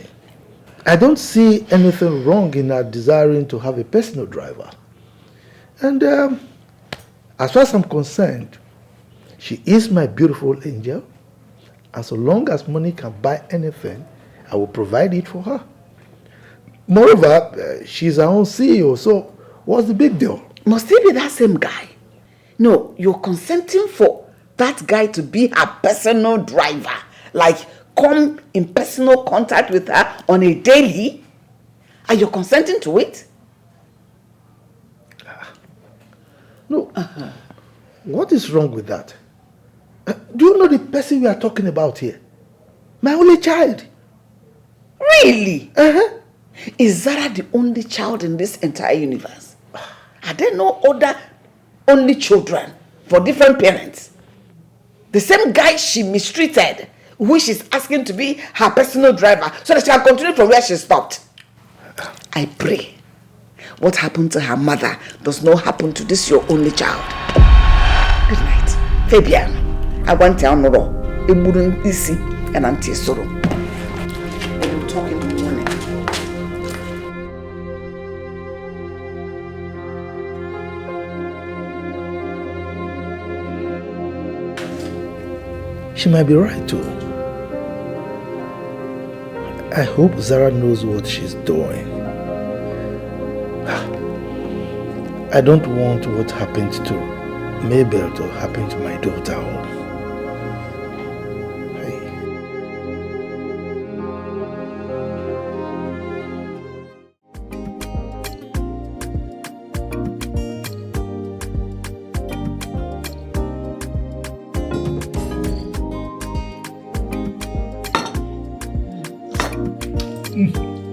I don't see anything wrong in her desiring to have a personal driver. And as far as I'm concerned, she is my beautiful angel. And so long as money can buy anything, I will provide it for her. Moreover, she's her own CEO, so what's the big deal? Must it be that same guy? No, you're consenting for that guy to be her personal driver. Like, come in personal contact with her on a daily, and you're consenting to it? No. What is wrong with that? Do you know the person we are talking about here? My only child. Really? Is Zara the only child in this entire universe? Are there no other only children for different parents? The same guy she mistreated, who she's asking to be her personal driver, so that she can continue from where she stopped. I pray what happened to her mother does not happen to this your only child. Good night, Fabian. I want to know. It wouldn't easy and anti sorrow. We'll talk in the morning. She might be right too. I hope Zara knows what she's doing. I don't want what happened to Mabel to happen to my daughter.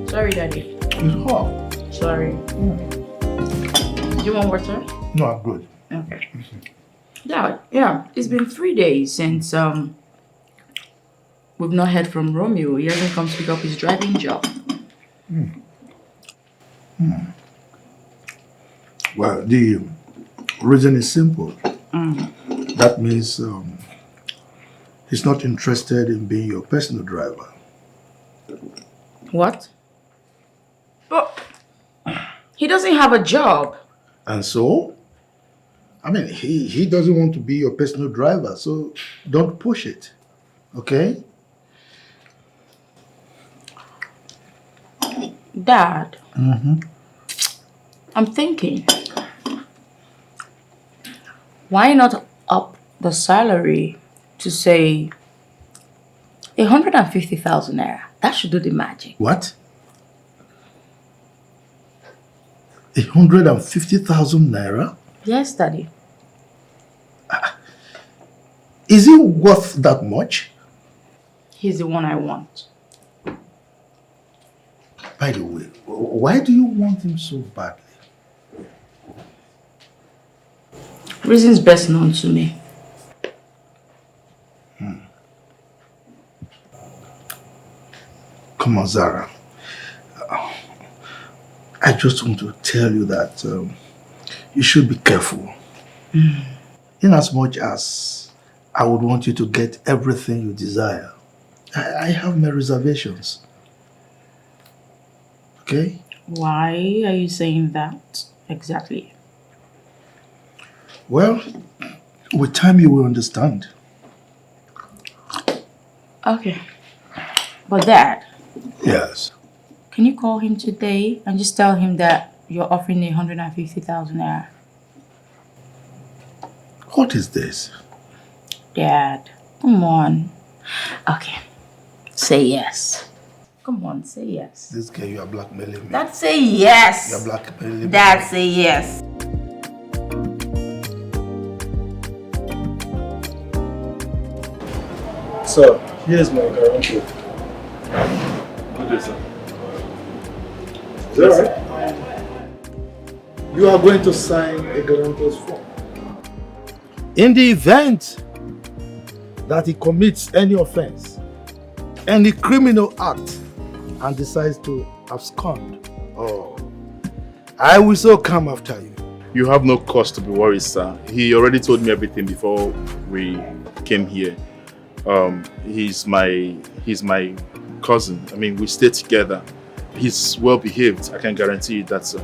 Sorry, Daddy. It's hot. Sorry. Do you want water? No, I'm good. Okay. Yeah. It's been 3 days since we've not heard from Romeo. He hasn't come to pick up his driving job. Well, the reason is simple. That means he's not interested in being your personal driver. What? But he doesn't have a job. And so? I mean, he doesn't want to be your personal driver, so don't push it. Okay? Dad. I'm thinking, why not up the salary to say 150,000 naira? That should do the magic. What? 150,000 naira? Yes, Daddy. Is it worth that much? He's the one I want. By the way, why do you want him so badly? Reasons best known to me. Come on, Zara. I just want to tell you that you should be careful. In as much as I would want you to get everything you desire, I have my reservations. Okay? Why are you saying that exactly? Well, with time you will understand. Okay. But Dad. Yes. Can you call him today and just tell him that you're offering 150,000 naira? What is this? Dad, come on. Okay. Say yes. Come on, say yes. This girl, you are blackmailing me. Dad, say yes. You are blackmailing me. Dad, say yes. Sir, here's my guarantee. Good day, sir. Is that right? You are going to sign a guarantor's form. In the event that he commits any offense, any criminal act, and decides to abscond, I will so come after you. You have no cause to be worried, sir. He already told me everything before we came here. He's my cousin. I mean, we stay together. He's well behaved. I can guarantee you that, sir.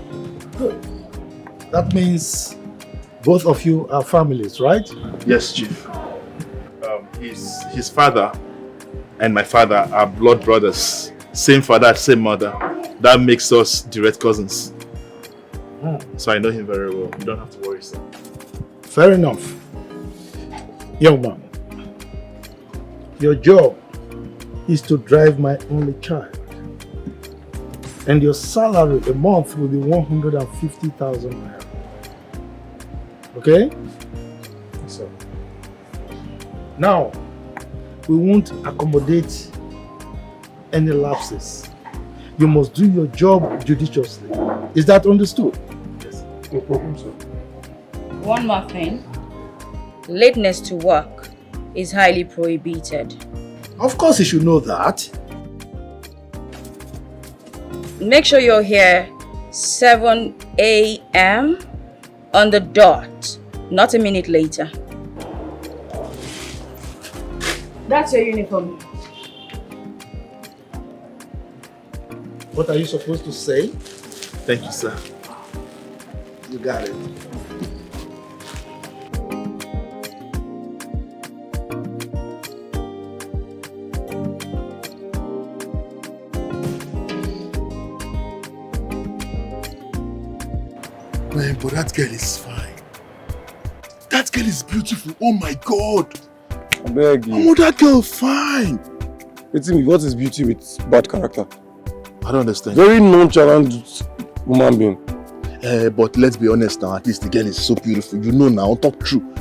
Good. That means both of you are families, right? Yes, Chief. His father and my father are blood brothers. Same father, same mother. That makes us direct cousins. So I know him very well. You don't have to worry, sir. Fair enough. Young man, your job is to drive my only child. And your salary a month will be 150,000 naira. Okay? So, now, we won't accommodate any lapses. You must do your job judiciously. Is that understood? Yes. No problem, sir. One more thing. Lateness to work is highly prohibited. Of course you should know that. Make sure you're here 7 a.m. on the dot, not a minute later. That's your uniform. What are you supposed to say? Thank you, sir. You got it. Man, but that girl is fine. That girl is beautiful. Oh my God. I beg you. Oh, that girl fine. What is beauty with bad character? I don't understand. Very nonchalant woman being. But let's be honest now, at least the girl is so beautiful. You know now, talk true.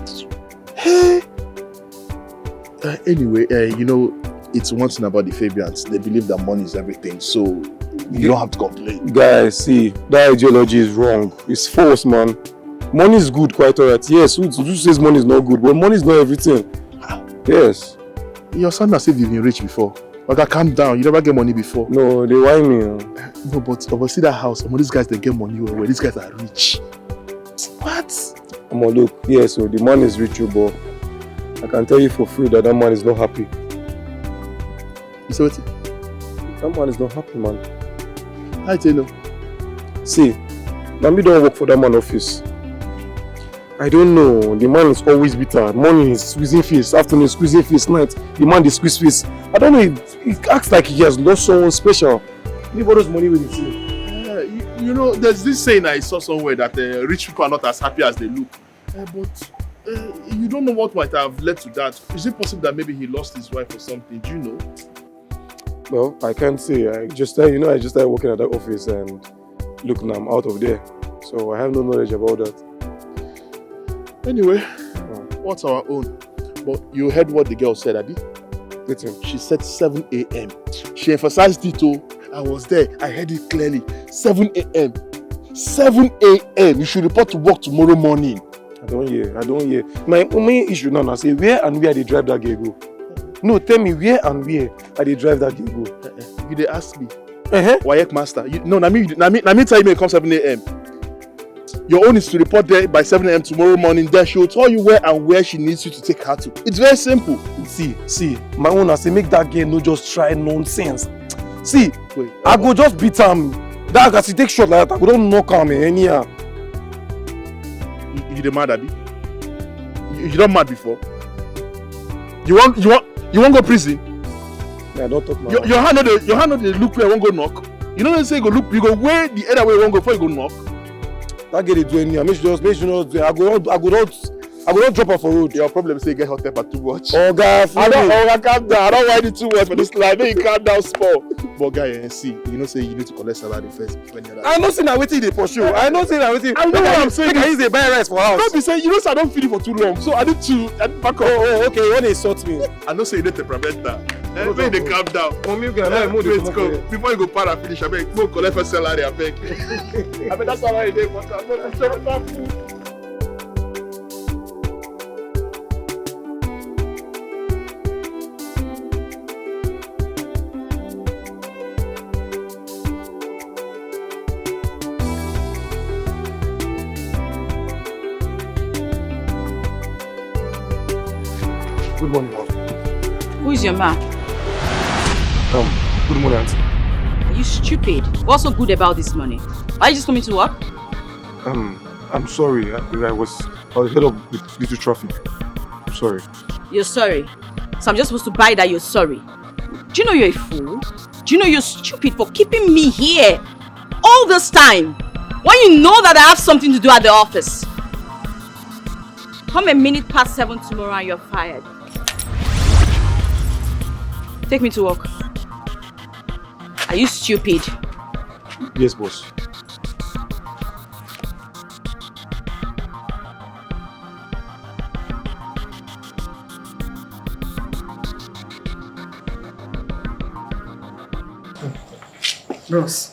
Hey. Anyway, you know, it's one thing about the Fabians. They believe that money is everything, so you don't have to complain. Guys, see, that ideology is wrong. It's false, man. Money is good, quite alright. Yes, who says money is not good? But money is not everything. Yes. You sound as if you've been rich before. Like, calm down. You never get money before. No, they whine me. No, but see that house. These guys, they get money where these guys are rich. What? Look, yes, so the man is rich, but I can tell you for free that man is not happy. You say what? That man is not happy, man. I tell you. See, Nami don't work for that man office. I don't know. The man is always bitter. Morning is squeezing face, afternoon squeezing face, night the man is squeeze face. I don't know. He acts like he has lost someone special. He borrows money with his you know, there's this saying I saw somewhere that rich people are not as happy as they look. But you don't know what might have led to that. Is it possible that maybe he lost his wife or something? Do you know? Well, I can't say. I just started working at that office and look, now I'm out of there. So I have no knowledge about that. Anyway, what's our own? But you heard what the girl said, Abi? Listen. She said 7 a.m. She emphasized it too. I was there. I heard it clearly. 7 a.m. 7 a.m. You should report to work tomorrow morning. I don't hear. My main issue now, I say, where and where they drive that girl go? No, tell me where and where they drive that girl go? You they ask me. Wayek master. I mean tell you may come 7 a.m. Your own is to report there by 7 a.m. tomorrow morning. There she will tell you where she needs you to take her to. It's very simple. See, my own I say make that girl no just try nonsense. See, wait, I go just beat him. That guy take shot like that. I go don't knock him anyhow. You the mad, Abi? You don't mad before? You want go prison? Yeah, don't talk now. Your hand not the look where I won't go knock. You know when you say go look, you go where the other way you won't go before you go knock. That girl is doing here. Make sure not do. I go not drop her for road. Your problem is you get hot temper too much. Oh guy, calm down. I don't want it too much for this life. Make you calm down small. But guy, see, you know say you need to collect salary first before any other. I know saying that waiting they pursue. I know saying that waiting. I know what I'm saying. I use the buy rice for house. Don't be saying you know say I don't feel it for too long. So I need back up. Oh, okay. When they insult me. I know say you need temperamental. When they calm down. Before you go para finish, I beg, go collect for salary, I beg. I mean that's how I dey want. Good morning, Mom. Who is your man? Good morning, Auntie. Are you stupid? What's so good about this money? Are you just coming to work? I'm sorry. I was head up with little traffic. I'm sorry. You're sorry. So I'm just supposed to buy that you're sorry. Do you know you're a fool? Do you know you're stupid for keeping me here all this time when you know that I have something to do at the office? Come a minute past 7 tomorrow and you're fired. Take me to work. Are you stupid? Yes, boss. Bros.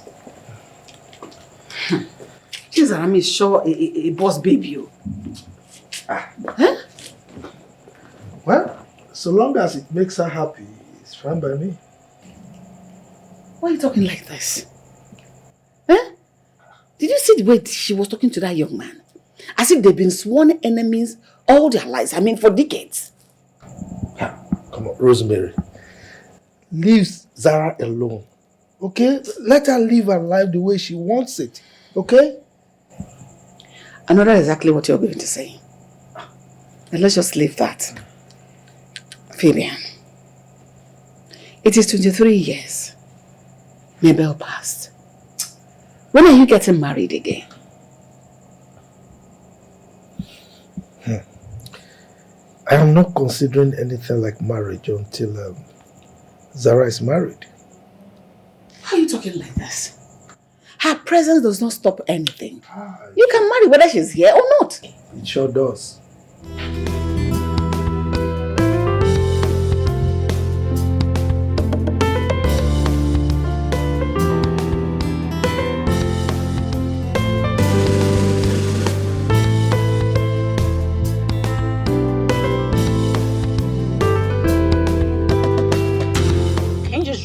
This Arami is sure a boss baby. Huh? Well, so long as it makes her happy, it's fine by me. Why are you talking like this? Huh? Did you see the way she was talking to that young man? As if they've been sworn enemies all their lives. I mean, for decades. Yeah, come Come on, Rosemary. Leave Zara alone. Okay? Let her live her life the way she wants it. Okay? I know that's exactly what you're going to say. And let's just leave that. Fabian, it is 23 years. Nnebe passed. When are you getting married again? I am not considering anything like marriage until Zara is married. How are you talking like this? Her presence does not stop anything. You can marry whether she's here or not. It sure does.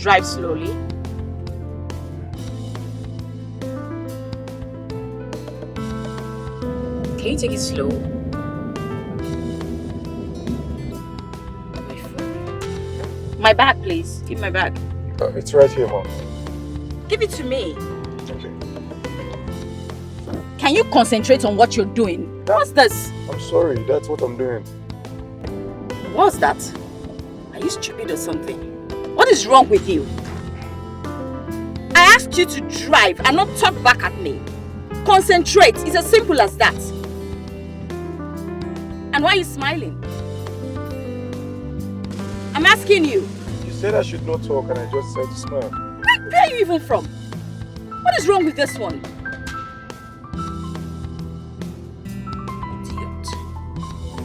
Drive slowly. Can you take it slow? My bag, please. Give me my bag. It's right here, Mom. Give it to me. Okay. Can you concentrate on what you're doing? What's this? I'm sorry, that's what I'm doing. What's that? Are you stupid or something? What is wrong with you? I asked you to drive and not talk back at me. Concentrate. It's as simple as that. And why are you smiling? I'm asking you. You said I should not talk and I just said to smile. Where are you even from? What is wrong with this one? Idiot.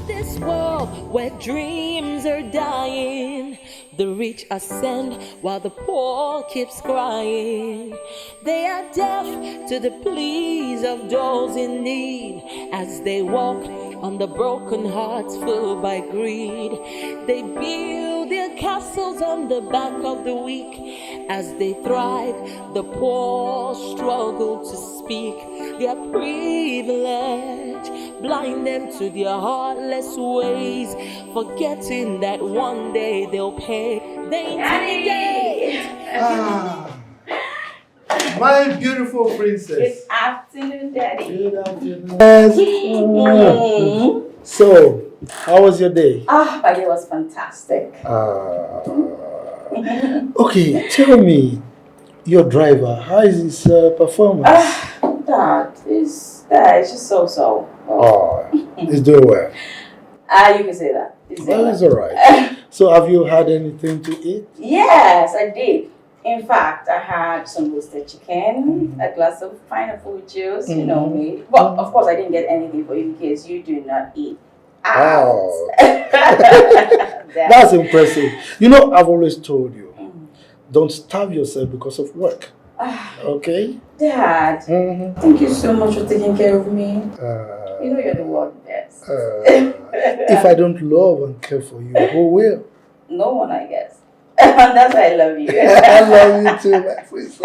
This world where dreams are dying, the rich ascend while the poor keeps crying. They are deaf to the pleas of those in need as they walk on the broken hearts full by greed. They build their castles on the back of the weak. As they thrive, the poor struggle to speak. Their privilege blind them to their heartless ways, forgetting that one day they'll pay. They intimidate. My beautiful princess. Good afternoon, Daddy. Good afternoon. Yes. So, how was your day? My day was fantastic. Okay, tell me, your driver, how is his performance? Dad, it's just so. He's doing well. You can say that. Well, it's alright. So, have you had anything to eat? Yes, I did. In fact, I had some roasted chicken, a glass of pineapple juice, you know me. Well, of course, I didn't get anything for you because you do not eat out. That's impressive. You know, I've always told you, don't starve yourself because of work. Okay? Dad, thank you so much for taking care of me. You know you're the world best. If I don't love and care for you, who will? No one, I guess. That's why I love you. I love you too, my princess.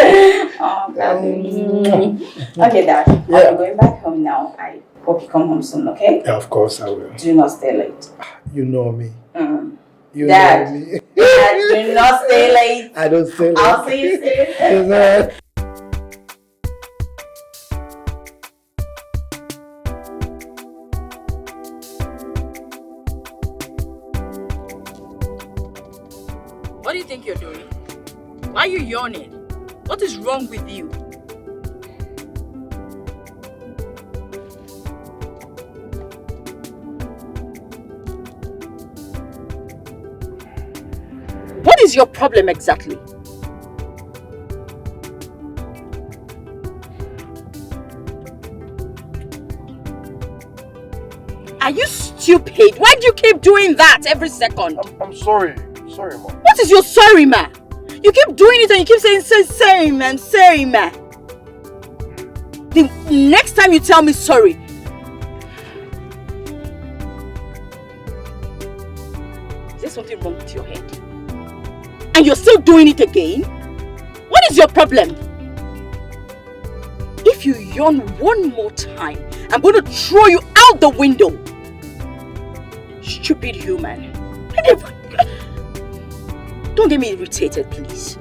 Okay, Dad. Yeah. I'm going back home now. I hope you come home soon, okay? Yeah, of course I will. Do not stay late. You know me. You Dad, know me. Dad, do not stay late. I don't stay late. I'll see you soon. What do you think you're doing? Why are you yawning? What is wrong with you? What is your problem exactly? Are you stupid? Why do you keep doing that every second? I'm sorry. Sorry, Mom. What is your sorry, ma? You keep doing it and you keep saying same and same, ma. The next time you tell me sorry, is there something wrong with your head? And you're still doing it again? What is your problem? If you yawn one more time, I'm going to throw you out the window. Stupid human. Don't get me irritated, please.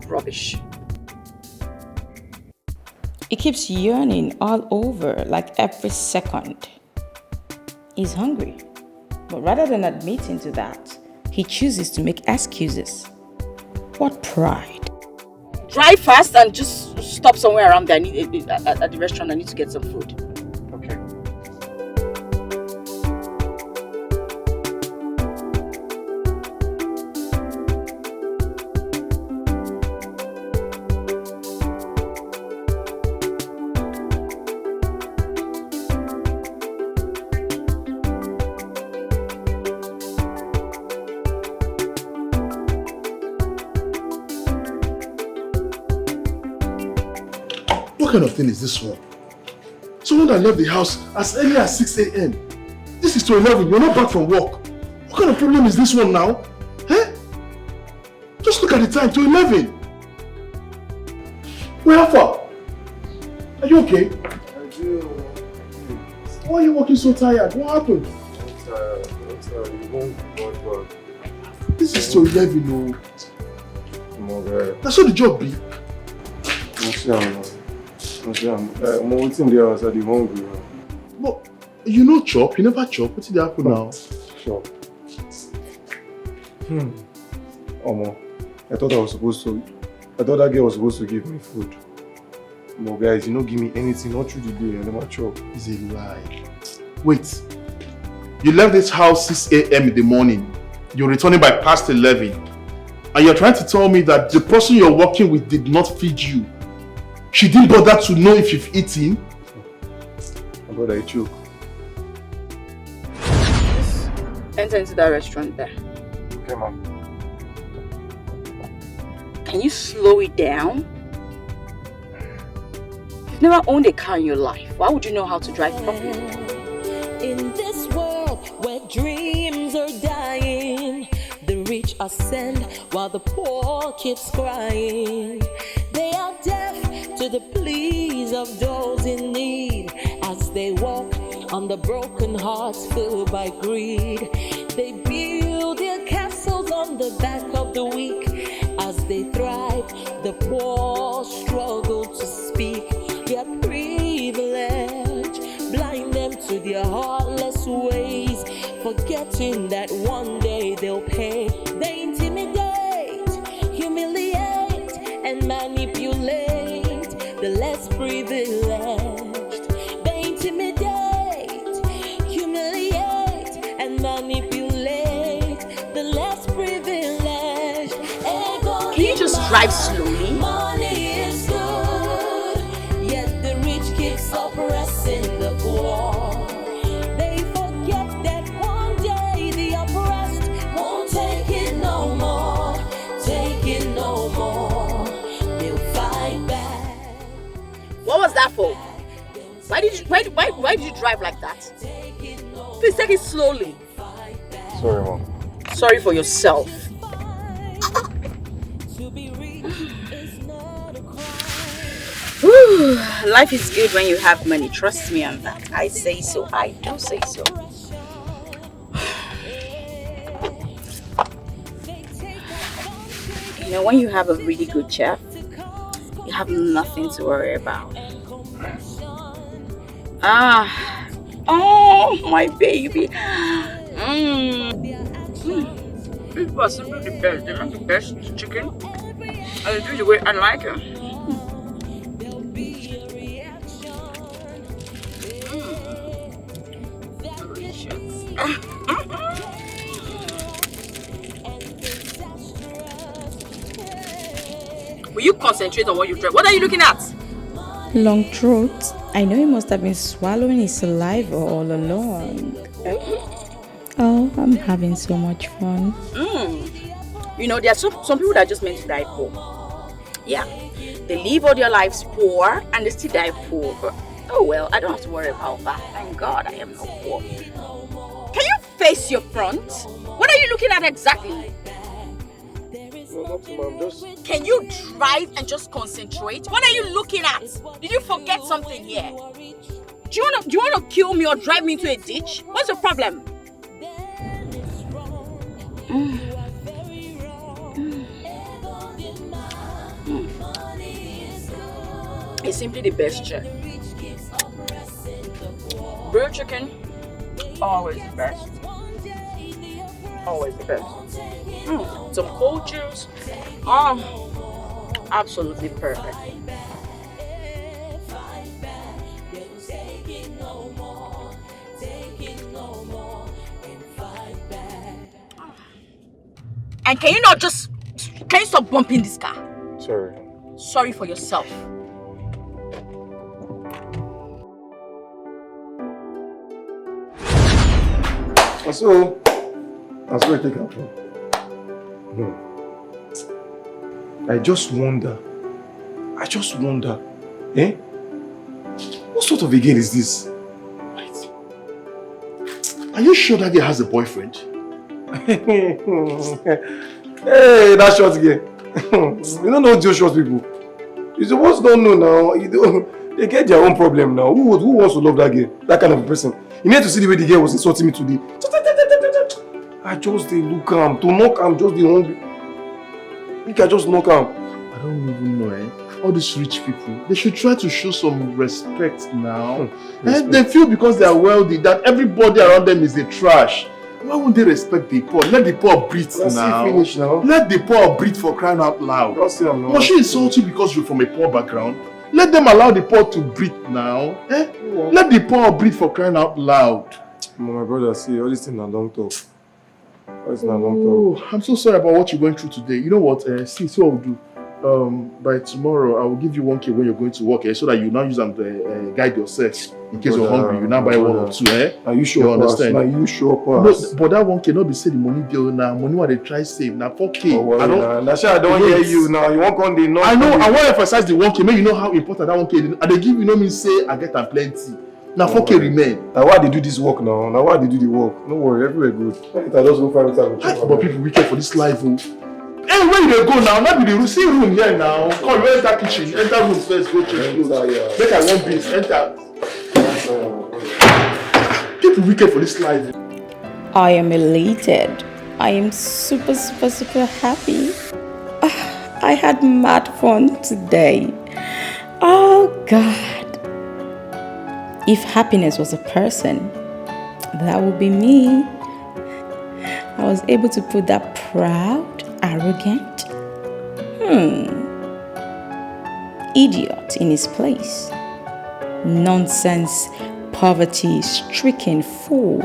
Rubbish. He keeps yearning all over, like every second. He's hungry. But rather than admitting to that, he chooses to make excuses. What pride. Drive fast and just stop somewhere around there. At the restaurant, I need to get some food. Okay. What kind of thing is this one? Someone that left the house as early as 6 a.m. This is to 11. You're not back from work. What kind of problem is this one now? Eh? Just look at the time, to 11. Where far? Are you okay? I do. Why are you walking so tired? What happened? I'm tired. You won't go back. This is to 11, no. More That's what the job be. I'm waiting there outside the hungry. But you know chop, you never chop. What's the happen now? Sure. Omo, I thought that girl was supposed to give me food. But guys, you don't give me anything, not through the day, I never chop. It's a lie. Wait. You left this house 6 a.m. in the morning. You're returning by past 11. And you're trying to tell me that the person you're working with did not feed you. She didn't bother to know if you've eaten. My brother, I choke. Enter into that restaurant there. Okay, ma'am. Can you slow it down? You've never owned a car in your life. Why would you know how to drive properly? In this world where dreams are dying, the rich ascend while the poor keeps crying. They are deaf to the pleas of those in need as they walk on the broken hearts filled by greed. They build their castles on the back of the weak. As they thrive, the poor struggle to speak. Their privilege blind them to their heartless ways, forgetting that one day they'll pay. They intimidate, humiliate, and manipulate the less privileged. They intimidate, humiliate, and manipulate the less privileged. Can you just drive slowly? Money is good, yet the rich keeps oppressing the poor. They forget that one day the oppressed won't take it no more. Take it no more. They'll fight back. What was that for? Why did you drive like that? Please take it slowly. Sorry, mom. Sorry for yourself. Whew, life is good when you have money. Trust me on that. I say so. I do say so. You know, when you have a really good chef, you have nothing to worry about. Oh, my baby. This was simply the best. They make the best chicken. And they do the way I like it. Will you concentrate on what you drink? What are you looking at? Long throat. I know he must have been swallowing his saliva all along. Oh, I'm having so much fun. You know, there are some people that are just meant to die poor. Yeah. They live all their lives poor and they still die poor. But, oh well, I don't have to worry about that. Thank God I am not poor. Can you face your front? What are you looking at exactly? No, nothing, ma'am. Just... Can you drive and just concentrate? What are you looking at? Did you forget something here? Do you want to kill me or drive me into a ditch? What's your problem? is simply the best chef. Grilled chicken, always the best. Always the best. Some cold juice, absolutely perfect. And can you stop bumping this car? Sorry. Sorry for yourself. So I take her. I just wonder, eh? What sort of a girl is this? Right. Are you sure that girl has a boyfriend? Hey, that short girl. You don't know those short people. You supposed don't know now. They get their own problem now. Who wants to love that girl? That kind of a person. You need to see the way the girl was insulting me today. I just dey look am. To knock am, just dey hungry. You can just knock am. I don't even know, eh? All these rich people, they should try to show some respect now. And they feel because they are wealthy that everybody around them is a trash. Why won't they respect the poor? Let the poor breathe now. Finish now. Let the poor breathe for crying out loud. Must she insult you because you're from a poor background? Let them allow the poor to breathe now. Eh? Yeah. Let the poor breathe for crying out loud. My brother, see, all these things are long talk. I'm so sorry about what you're going through today. You know what? See what we'll do. By tomorrow, I will give you 1K when you're going to work, so that you now use them to guide yourself. In case you're hungry, you now buy 1 or 2, eh? Are you sure? You understand? Are you sure? No, but that 1K not be say the money deal now. Money what they try save now 4K. Oh, well, I don't hear you now. You won't come the no. I know. I want to emphasize the 1K. Make you know how important that 1K is. And they give you no mean say I get them plenty. Now 4K remain. Now why they do this work now? Now why they do the work? No worry, everywhere good. I just go find time. But people wicked for this life. Oh. Hey, where they go now? Not be the room. See room here now. Come, where's that kitchen? Enter room first. Go change clothes. Make I one piece. Enter. People wicked for this life. I am elated. I am super happy. I had mad fun today. Oh God. If happiness was a person, that would be me. I was able to put that proud, arrogant, idiot in his place. Nonsense, poverty-stricken fool.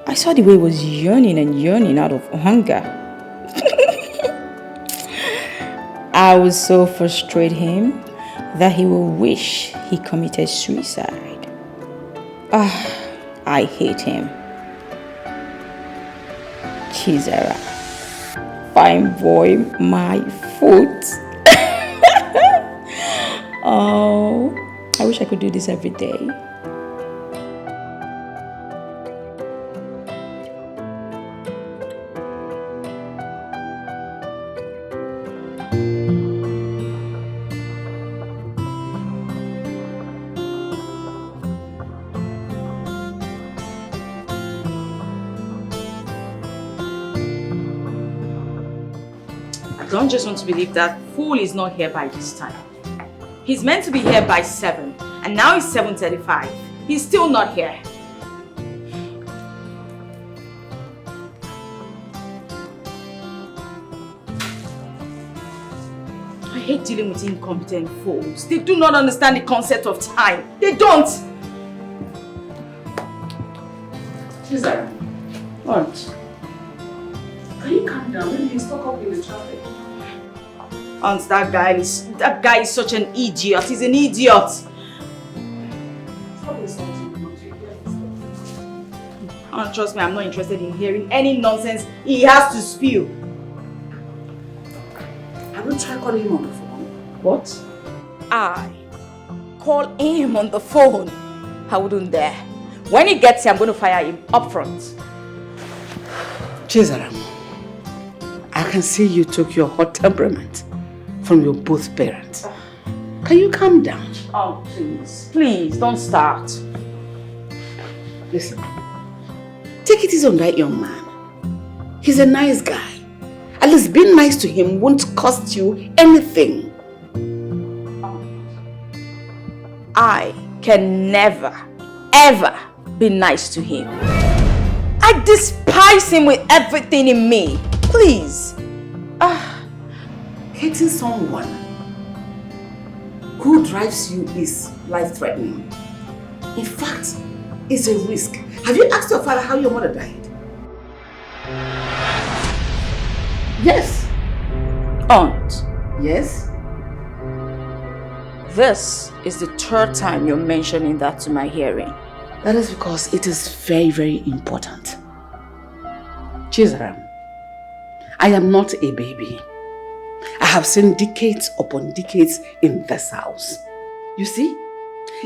I saw the way he was yearning out of hunger. I would so frustrate him that he will wish he committed suicide. I hate him. Chizera, fine boy, my foot. Oh, I wish I could do this every day. I don't just want to believe that fool is not here by this time. He's meant to be here by 7, and now it's 7:35. He's still not here. I hate dealing with incompetent fools. They do not understand the concept of time. They don't. Who's that? What? Can you calm down? Maybe you stuck up in the traffic. Aunt, that guy is such an idiot. He's an idiot. Stop insulting me. Aunt, trust me, I'm not interested in hearing any nonsense he has to spew. I will try calling him on the phone. What? I call him on the phone. I wouldn't dare. When he gets here, I'm going to fire him up front. Chizaram, I can see you took your hot temperament from your both parents. Can you calm down? Oh, please. Please, don't start. Listen, take it easy on that young man. He's a nice guy. At least being nice to him won't cost you anything. I can never, ever be nice to him. I despise him with everything in me. Please. Hating someone who drives you is life-threatening. In fact, it's a risk. Have you asked your father how your mother died? Yes. Aunt. Yes? This is the third time you're mentioning that to my hearing. That is because it is very, very important. Chizaram, I am not a baby. I have seen decades upon decades in this house. You see,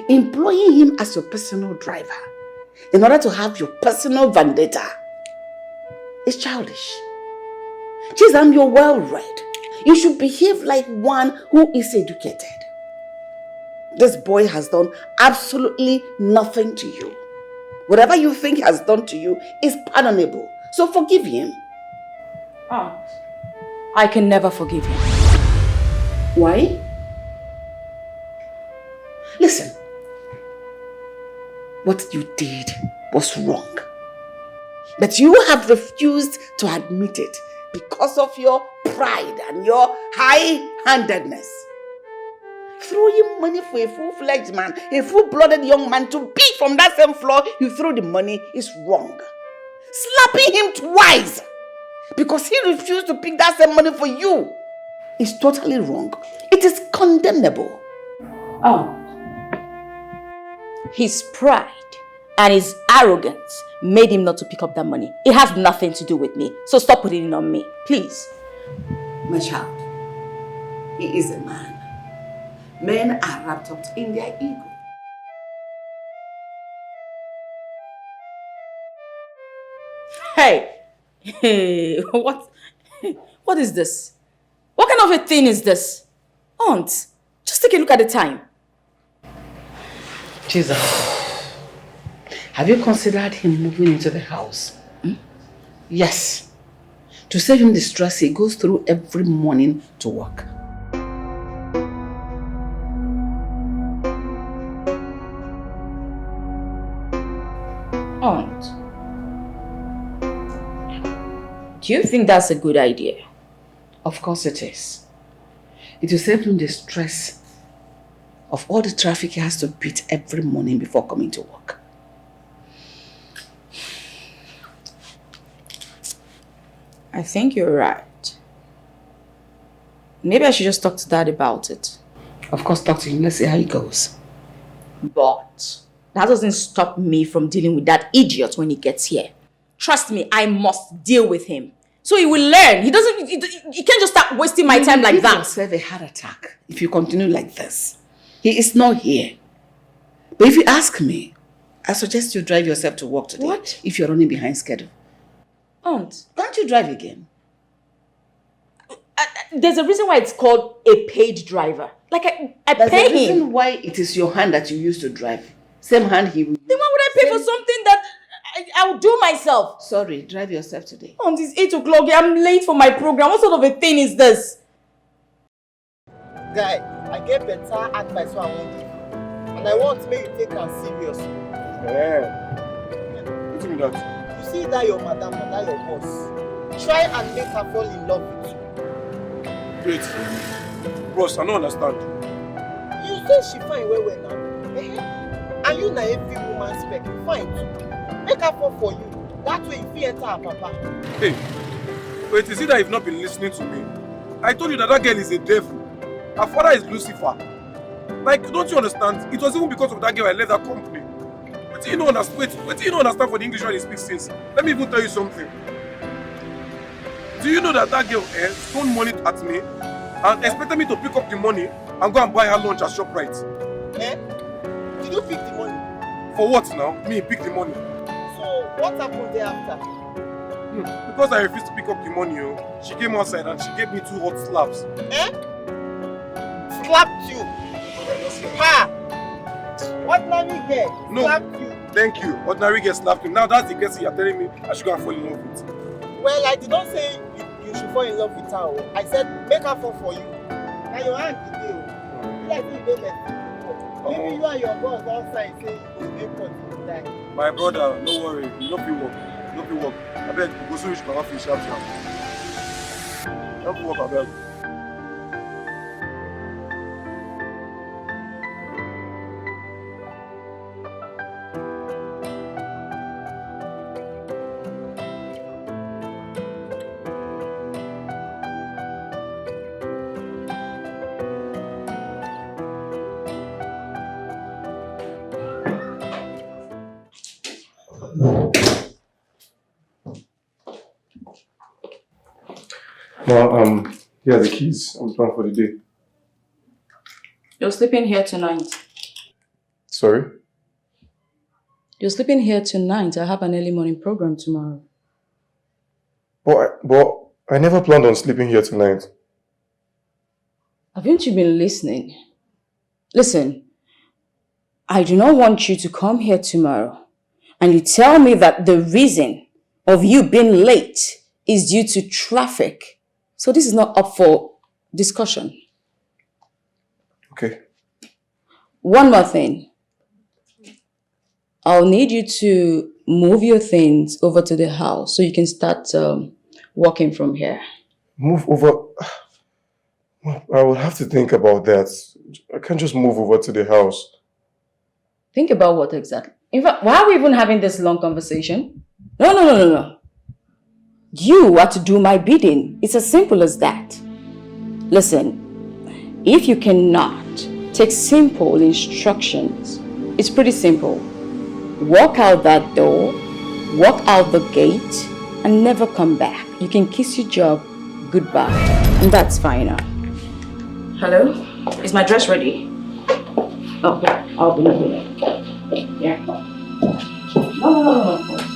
employing him as your personal driver in order to have your personal vendetta is childish. Chizaram, you're well-read. You should behave like one who is educated. This boy has done absolutely nothing to you. Whatever you think he has done to you is pardonable. So forgive him. Aunt, I can never forgive him. Why? Listen. What you did was wrong. But you have refused to admit it because of your pride and your high-handedness. Throwing money for a full-fledged man, a full-blooded young man to pick from that same floor you threw the money is wrong. Slapping him twice because he refused to pick that same money for you is totally wrong. It is condemnable. His pride and his arrogance made him not to pick up that money. It has nothing to do with me. So stop putting it on me, please. My child, he is a man. Men are wrapped up in their ego. Hey, what is this? What kind of a thing is this? Aunt, just take a look at the time. Jesus, have you considered him moving into the house? Yes. To save him the stress he goes through every morning to work. Aunt, do you think that's a good idea? Of course it is. It will save him the stress of all the traffic he has to beat every morning before coming to work. I think you're right. Maybe I should just talk to Dad about it. Of course, talk to him. Let's see how it goes. But that doesn't stop me from dealing with that idiot when he gets here. Trust me, I must deal with him. So he will learn. He can't just start wasting my time like that. Give yourself a heart attack if you continue like this. He is not here. But if you ask me, I suggest you drive yourself to work today. What? If you're running behind schedule. Aunt, can't you drive again? There's a reason why it's called a paid driver. Like I There's pay a reason him. why it is your hand that you use to drive. Same hand he will use. Then why would I pay for something that I will do myself? Sorry, drive yourself today. Aunt, it's 8 o'clock. I'm late for my program. What sort of a thing is this? Guy, I get better advice what I want to do. And I want me to take her serious. Yeah. What do you mean that? You see that your madam and that your boss. Try and make her fall in love with you. Wait. Bros, I don't understand. You say she fine well now. And you na every woman spec. Fine too. Make her fall for you. That way if you enter her papa. Hey, wait, is it that you've not been listening to me? I told you that that girl is a devil. Her father is Lucifer. Like, don't you understand? It was even because of that girl I left that company. What do you not understand? Wait, what do you not understand for the English when he speaks since? Let me even tell you something. Do you know that that girl thrown money at me and expected me to pick up the money and go and buy her lunch at ShopRite? Did you pick the money? For what now? Me pick the money. So, what happened thereafter? Because I refused to pick up the money, she came outside and she gave me 2 hot slaps. Slapped you? Ha! Ordinary girl slapped you. Thank you. Ordinary girl slapped me. Now that's the case you're telling me I should go and fall in love with. Well, I did not say you should fall in love with her. I said make her fall for you. Now your hand is there. You like you don't let me. Maybe you and your boss outside say you go make money die. My brother, no worry. You no fit work. No fit work. I beg, go so reach my office sharp sharp. No fit work, I beg. Now, here are the keys. I'm done for the day. You're sleeping here tonight. Sorry? You're sleeping here tonight. I have an early morning program tomorrow. But I never planned on sleeping here tonight. Haven't you been listening? Listen, I do not want you to come here tomorrow and you tell me that the reason of you being late is due to traffic. So this is not up for discussion. Okay. One more thing. I'll need you to move your things over to the house so you can start walking from here. Move over? I will have to think about that. I can't just move over to the house. Think about what exactly? In fact, why are we even having this long conversation? No. You are to do my bidding. It's as simple as that. Listen, if you cannot take simple instructions, it's pretty simple. Walk out that door, walk out the gate, and never come back. You can kiss your job goodbye, and that's fine now. Hello? Is my dress ready? Oh, yeah, I'll be ready. Yeah. No.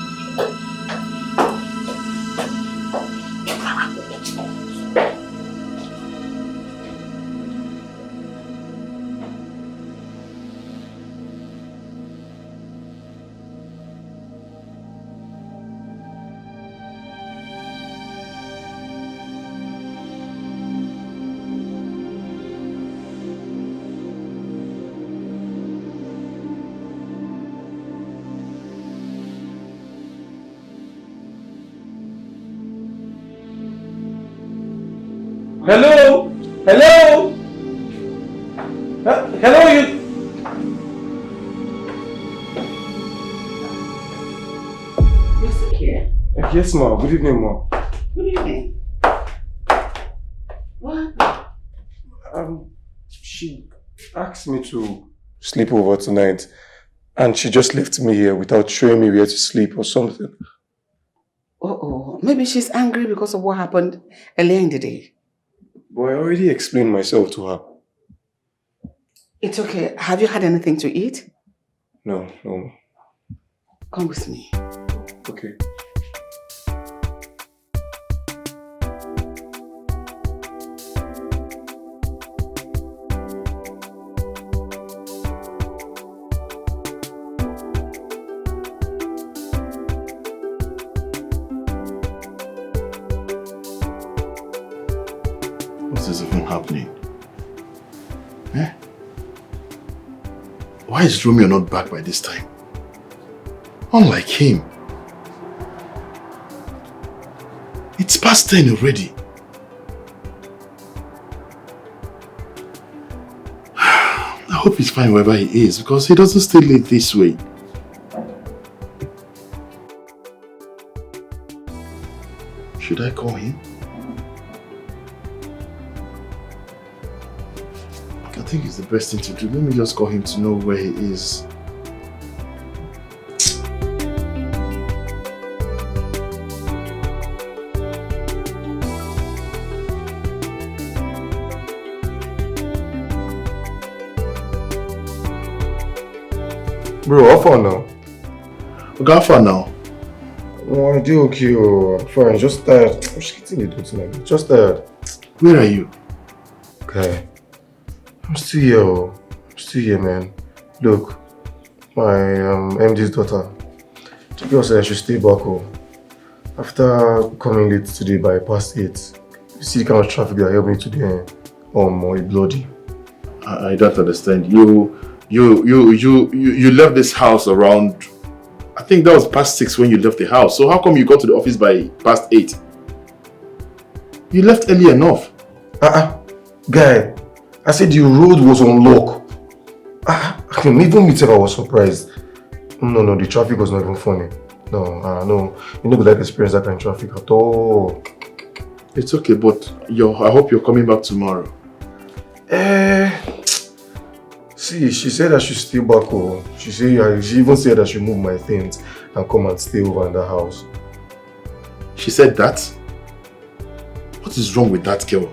Hello? Hello? Hello, you? You're still here? Yes, ma. Good evening, ma. Good evening. What? She asked me to sleep over tonight, and she just left me here without showing me where to sleep or something. Maybe she's angry because of what happened earlier in the day. But I already explained myself to her. It's okay. Have you had anything to eat? No. Come with me. Okay. What is even happening? Eh? Why is Romeo not back by this time? Unlike him. It's past 10 already. I hope he's fine wherever he is because he doesn't stay late this way. Should I call him? I think it's the best thing to do. Let me just call him to know where he is. Bro, how far now? Okay, how far now? Oh, I do okay. I'm fine. Just tired. I'm just getting the door tonight. Just tired. Where are you? Okay. I'm still here. I'm still here, man. Look, my MD's daughter. She said I should stay back home. After coming late today by past 8, you see the kind of traffic that helped me today. Or bloody. I don't understand. You you left this house around, I think that was past 6 when you left the house. So how come you got to the office by past 8? You left early enough. Guy, I said the road was on lock. Even myself I was surprised. No, the traffic was not even funny. No, you never like experience that kind of traffic at all. It's okay, but I hope you're coming back tomorrow. See, she said I should stay back home. She even said I should move my things and come and stay over in the house. She said that? What is wrong with that girl?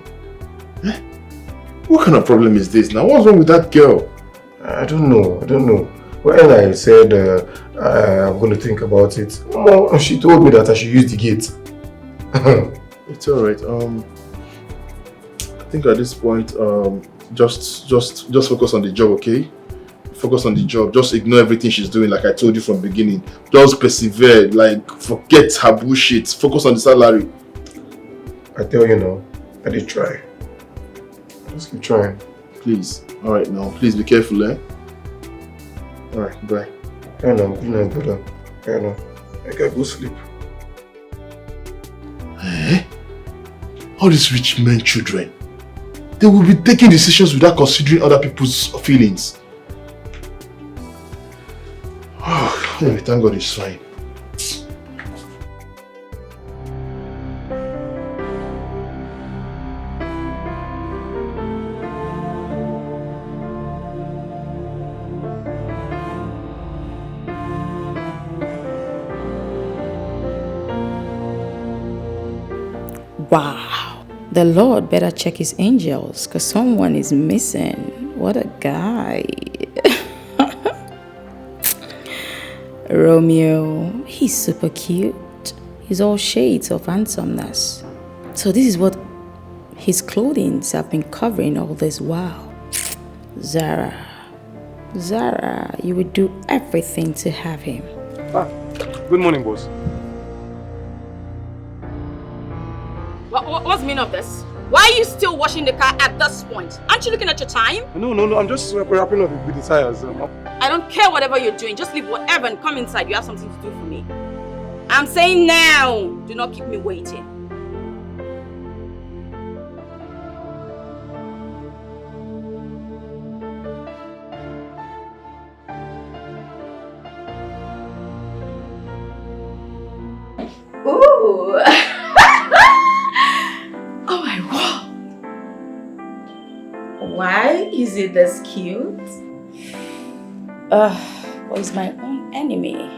What kind of problem is this now? What's wrong with that girl? I don't know. When I said I'm going to think about it, she told me that I should use the gate. It's alright. I think at this point, just focus on the job, okay? Focus on the job. Just ignore everything she's doing, like I told you from the beginning. Just persevere. Like, forget her bullshit. Focus on the salary. I tell you now, I did try. Just keep trying. Please. Alright now. Please be careful, eh? Alright, bye. I know, good night, brother. I know. I gotta go sleep. Eh? All these rich men children, they will be taking decisions without considering other people's feelings. Oh, anyway, thank God it's fine. Wow, the Lord better check his angels because someone is missing. What a guy. Romeo, he's super cute. He's all shades of handsomeness. So this is what his clothing have been covering all this while. Zara, you would do everything to have him. Good morning, boss. What's the meaning of this? Why are you still washing the car at this point? Aren't you looking at your time? No, I'm just wrapping up with the tires. I don't care whatever you're doing. Just leave whatever and come inside. You have something to do for me. I'm saying now. Do not keep me waiting. Ooh. Oh my God. Why is it this cute? Well, he's my own enemy.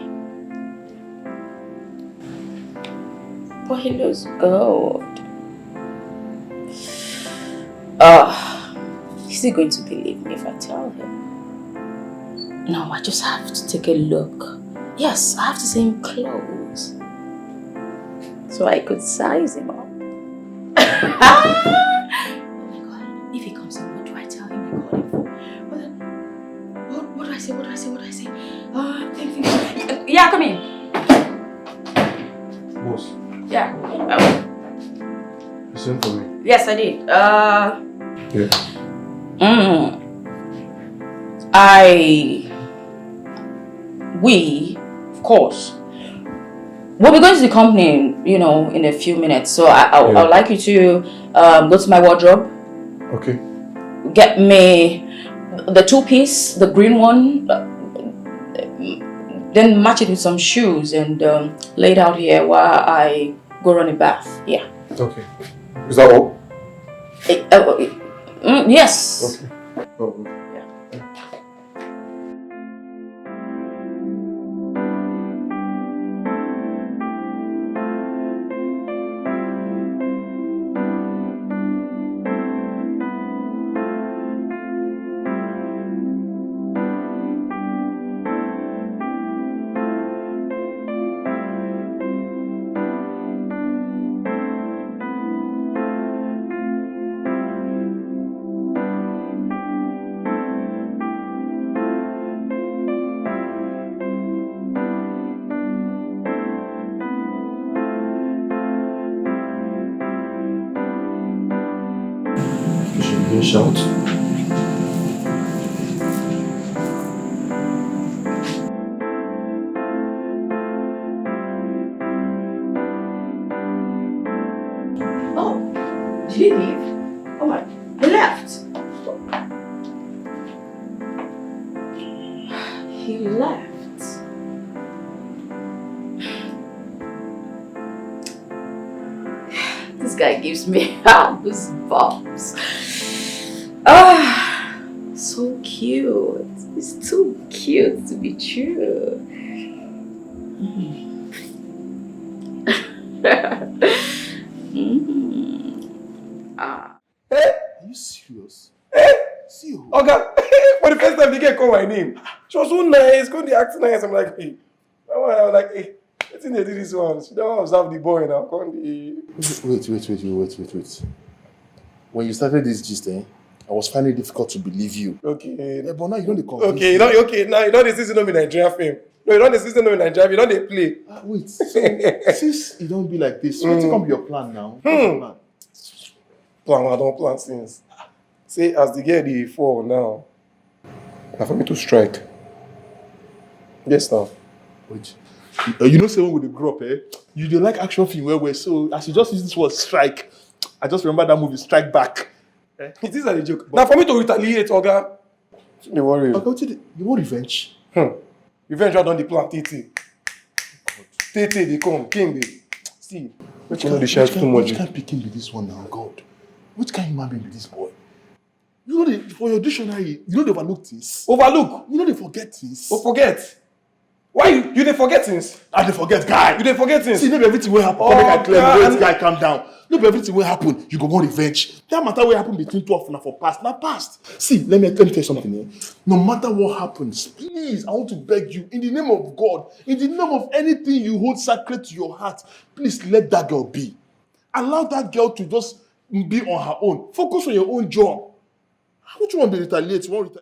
But he looks good. Is he going to believe me if I tell him? No, I just have to take a look. Yes, I have to see him close. So I could size him up. Oh my God, if he comes in, what do I tell him I called him for? What do I say? Yeah, come in. Boss. Yeah. You sent for me? Yes, I did. Yeah. We, of course, we'll be going to the company, in a few minutes. So I'd like you to go to my wardrobe. Okay. Get me the 2-piece, the green one. Then match it with some shoes and lay it out here while I go run a bath. Yeah. Okay. Is that all? Yes. Okay. Oh. Shout. he leave? Oh my, he left. He left. This guy gives me goosebumps. Ah, so cute. It's too cute to be true. Hey? Are you serious? Hey? See who? Okay. For the first time, Dike called my name. She was so nice, couldn't act nice. I'm like, hey. I was like, hey, I think they did this one. She don't observe the boy now. Wait. When you started this gist, I was finding it difficult to believe you. Okay. Yeah, but now you don't convince Okay, now you know this is not Nigerian film. No, you don't this is not Nigerian. You don't they play. Wait, so since you don't be like this, what's come your plan now? What's your plan? Plan, I don't plan since. Say, as the girl dey fall now, now for me to strike. Yes, now. Wait. You know, say when we grow up, you dey like action film where so as you just use this word strike, I just remember that movie Strike Back. It is a joke. Now for me to retaliate, Oga. Don't worry. Okay, you want revenge? Revenge I don dey plan Tete. Tete dey come, King dey. See, which kind of shout too much. Which kind of picking be this one now, God? Which kind of human being be this boy? You know, for your dictionary, you know they overlook things. Overlook? You know they forget things. Oh, forget? Why you dey forget things? I dey forget, guy. You dey forget things? See, maybe everything will happen. Make I claim, wait, guy, calm down. Maybe everything will happen. You go want revenge. That matter will happen between 12 and for past. Now past. See, let me tell you something here. No matter what happens, please, I want to beg you, in the name of God, in the name of anything you hold sacred to your heart, please let that girl be. Allow that girl to just be on her own. Focus on your own job. How would you want to retaliate?